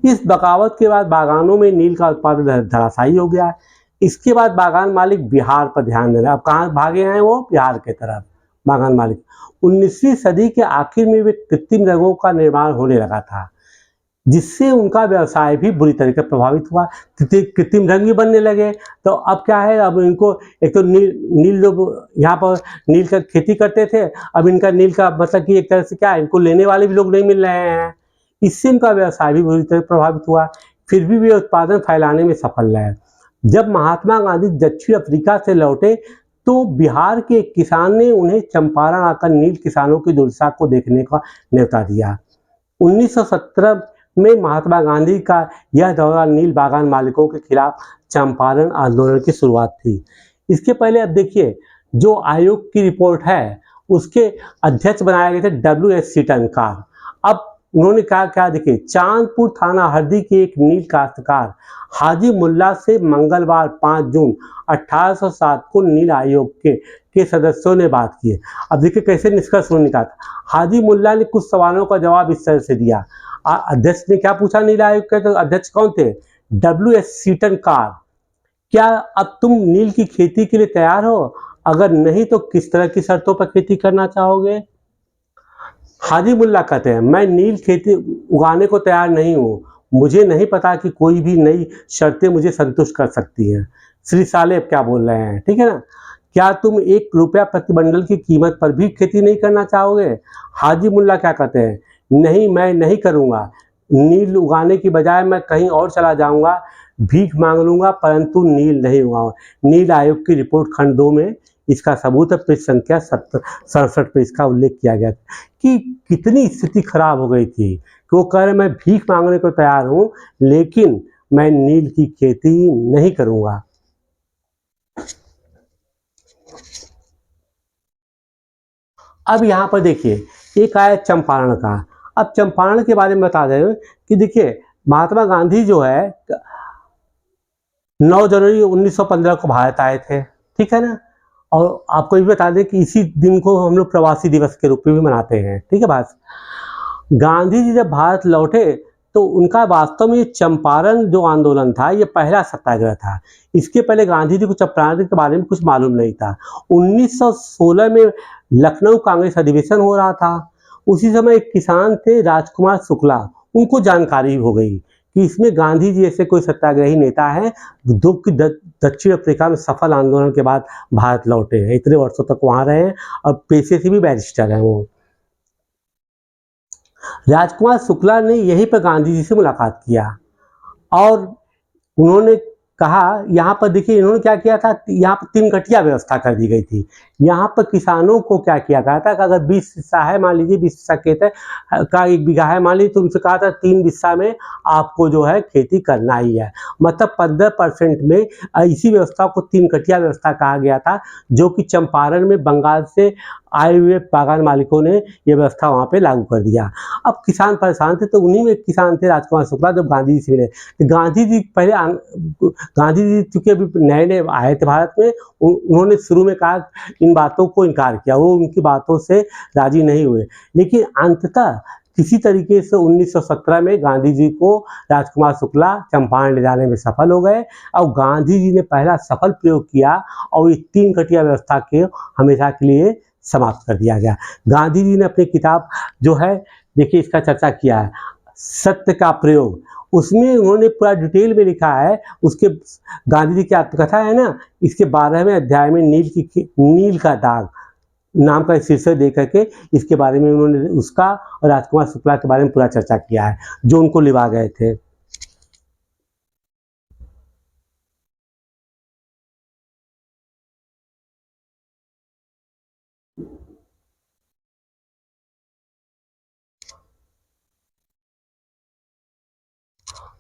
इस बगावत के बाद बागानों में नील का उत्पादन धराशायी हो गया। इसके बाद बागान मालिक बिहार पर ध्यान दे रहे। अब कहाँ भागे हैं वो? बिहार के तरफ। बागान मालिक। 19वीं सदी के आखिर में वे कृत्रिम रंगों का निर्माण होने लगा था, जिससे उनका व्यवसाय भी बुरी तरीके से प्रभावित हुआ। कृत्रिम रंग भी बनने लगे, तो अब क्या है, अब इनको एक तो नील लोग यहाँ पर नील का खेती करते थे, अब इनका नील का मतलब कि एक तरह से क्या है, इनको लेने वाले भी लोग नहीं मिल रहे हैं, इससे इनका व्यवसाय भी बुरी तरह प्रभावित हुआ। फिर भी वे उत्पादन फैलाने में सफल रहे। जब महात्मा गांधी दक्षिण अफ्रीका से लौटे तो बिहार के एक किसान ने उन्हें चंपारण आकर नील किसानों की दुर्दशा को देखने का न्योता दिया। 1917 में महात्मा गांधी का यह दौरा नील बागान मालिकों के खिलाफ चंपारण आंदोलन की शुरुआत थी। इसके पहले अब देखिए, जो आयोग की रिपोर्ट है उसके अध्यक्ष बनाए गए थे WS सीटनकार। अब उन्होंने क्या देखिए, चांदपुर थाना हरदी के एक नील काश्तकार हाजी मुल्ला से मंगलवार 5 जून 1807 को नील आयोग के सदस्यों ने बात की। अब देखिए कैसे निष्कर्ष निकाला। हाजी मुल्ला ने कुछ सवालों का जवाब इस तरह से दिया। अध्यक्ष ने क्या पूछा नील आयोग के, तो अध्यक्ष कौन थे? WS सीटनकार। क्या अब तुम नील की खेती के लिए तैयार हो? अगर नहीं तो किस तरह की शर्तों पर खेती करना चाहोगे? हाजी मुल्ला कहते हैं, मैं नील खेती उगाने को तैयार नहीं हूँ, मुझे नहीं पता कि कोई भी नई शर्तें मुझे संतुष्ट कर सकती हैं। श्री सालेब क्या बोल रहे हैं, ठीक है ना? क्या तुम 1 रुपया प्रति बंडल की कीमत पर भी खेती नहीं करना चाहोगे? हाजी मुल्ला क्या कहते हैं, नहीं, मैं नहीं करूँगा। नील उगाने की बजाय मैं कहीं और चला जाऊँगा, भीख मांग लूँगा, परंतु नील नहीं उगाऊँगा। नील आयोग की रिपोर्ट खंड 2 में इसका सबूत है, पृष्ठ संख्या 67 पे इसका उल्लेख किया गया कि कितनी स्थिति खराब हो गई थी कि वो कह रहे मैं भीख मांगने को तैयार हूँ, लेकिन मैं नील की खेती नहीं करूँगा। अब यहाँ पर देखिए, एक आया चंपारण का। अब चंपारण के बारे में बता दें कि देखिए, महात्मा गांधी जो है 9 जनवरी 1915 को भारत आए थे, ठीक है ना? और आपको ये बता दें कि इसी दिन को हम लोग प्रवासी दिवस के रूप में भी मनाते हैं, ठीक है बात। गांधी जी जब भारत लौटे तो उनका वास्तव में ये चंपारण जो आंदोलन था, ये पहला सत्याग्रह था। इसके पहले गांधी जी को चंपारण के बारे में कुछ मालूम नहीं था। 1916 में लखनऊ कांग्रेस अधिवेशन हो रहा था। उसी समय एक किसान थे राजकुमार शुक्ला, उनको जानकारी हो गई कि इसमें गांधी जी ऐसे कोई सत्याग्रही नेता है जो कि दक्षिण अफ्रीका में सफल आंदोलन के बाद भारत लौटे हैं, इतने वर्षों तक वहाँ रहे हैं और पेशे से भी बैरिस्टर हैं वो। राजकुमार शुक्ला ने यहीं पर गांधी जी से मुलाकात किया और उन्होंने कहा, यहाँ पर देखिए इन्होंने क्या किया था, यहाँ पर 3 कटिया व्यवस्था कर दी गई थी। यहाँ पर किसानों को क्या किया गया था कि अगर 20 हिस्सा है, मान लीजिए 20 हिस्सा खेत है का 1 बीघा है मान लीजिए, तो उनसे कहा था 3 हिस्सा में आपको जो है खेती करना ही है। मतलब 15% में इसी व्यवस्था को 3 कटिया व्यवस्था कहा गया था, जो कि चंपारण में बंगाल से आए हुए बागान मालिकों ने ये व्यवस्था वहाँ पे लागू कर दिया। अब किसान परेशान थे, तो उन्हीं में एक किसान थे राजकुमार शुक्ला, जब गांधी जी से मिले। गांधी जी पहले गांधी जी चूंकि अभी नए नए आए थे भारत में, उन्होंने शुरू में कहा, इन बातों को इनकार किया, वो उनकी बातों से राजी नहीं हुए। लेकिन अंततः किसी तरीके से 1917 में गांधी जी को राजकुमार शुक्ला चंपारण ले जाने में सफल हो गए और गांधी जी ने पहला सफल प्रयोग किया और इस 3 कटिया व्यवस्था के हमेशा के लिए समाप्त कर दिया गया। गांधी जी ने अपनी किताब जो है, देखिए इसका चर्चा किया है, सत्य का प्रयोग, उसमें उन्होंने पूरा डिटेल में लिखा है। उसके गांधी जी की आत्मकथा है ना, इसके 12वें अध्याय में नील का दाग नाम का शीर्षक दे करके इसके बारे में उन्होंने उसका और राजकुमार शुक्ला के बारे में पूरा चर्चा किया है, जो उनको लिवा गए थे।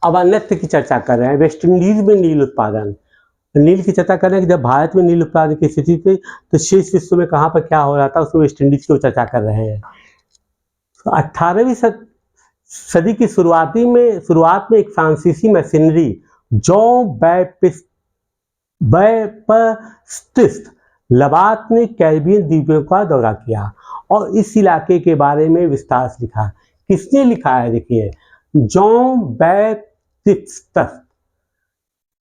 अब अन्यत्र की चर्चा कर रहे हैं, वेस्ट इंडीज में नील उत्पादन। नील की चर्चा कर रहे हैं कि जब भारत में नील उत्पादन की स्थिति थी तो शेष विश्व में कहाँ पर क्या हो रहा था, उसमें वेस्ट इंडीज की चर्चा कर रहे हैं। 18वीं सदी की शुरुआत में एक फ्रांसीसी मशीनरी जॉन बैप्टिस्ट लबात ने कैरिबियन द्वीपों का दौरा किया और इस इलाके के बारे में विस्तार से लिखा। किसने लिखा है? देखिए, जॉन बैप्टिस्ट।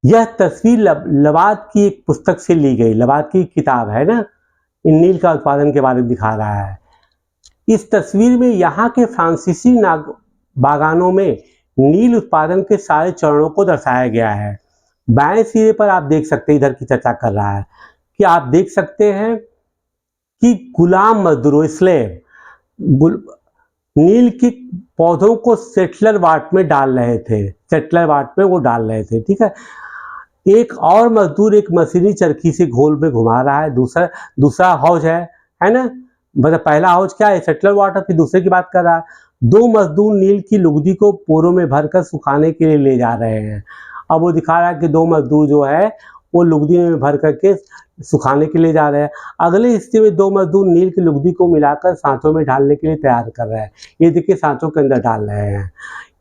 यह तस्वीर लबात की एक पुस्तक से ली गई, लबात की किताब है ना, इन नील का उत्पादन के बारे में दिखा रहा है। इस तस्वीर में यहाँ के फ्रांसीसी बागानों में नील उत्पादन के सारे चरणों को दर्शाया गया है। बाएं सिरे पर आप देख सकते हैं, इधर की चर्चा कर रहा है कि आप देख सकते हैं कि गुलाम मजदूरों, स्लेव, नील के पौधों को सेटलर वाट में डाल रहे थे, सेटलर वाट में वो डाल रहे थे, ठीक है। एक और मजदूर एक मशीनी चरखी से घोल में घुमा रहा है। दूसरा हौज है ना, मतलब पहला हौज क्या है, सेटलर वाट, फिर दूसरे की बात कर रहा है। 2 मजदूर नील की लुगदी को पोरों में भरकर सुखाने के लिए ले जा रहे हैं। अब वो दिखा रहा है कि 2 मजदूर जो है वो लुगदी में भर करके सुखाने के लिए जा रहे हैं। अगले हिस्से में 2 मजदूर नील की लुगदी को मिलाकर सांचों में डालने के लिए तैयार कर रहे हैं। ये देखिए सांचों के अंदर डाल रहे हैं।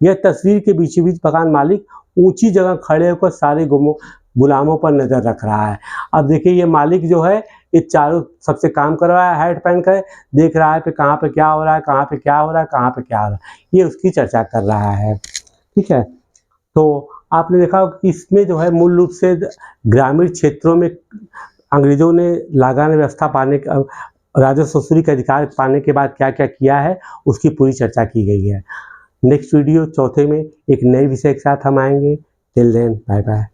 यह तस्वीर के बीचों बीच मकान मालिक ऊंची जगह खड़े होकर सारे गुलामों पर नजर रख रहा है। अब देखिए ये मालिक जो है ये चारों सबसे काम कर रहा है, हैट पहन कर देख रहा है कि कहाँ पे क्या हो रहा है, कहाँ पे क्या हो रहा है, कहाँ पे क्या हो रहा है, ये उसकी चर्चा कर रहा है, ठीक है। तो आपने देखा कि इसमें जो है मूल रूप से ग्रामीण क्षेत्रों में अंग्रेजों ने लगान व्यवस्था पाने का, राजस्व वसूली का अधिकार पाने के बाद क्या क्या किया है उसकी पूरी चर्चा की गई है। नेक्स्ट वीडियो चौथे में एक नए विषय के साथ हम आएंगे। Till then bye bye.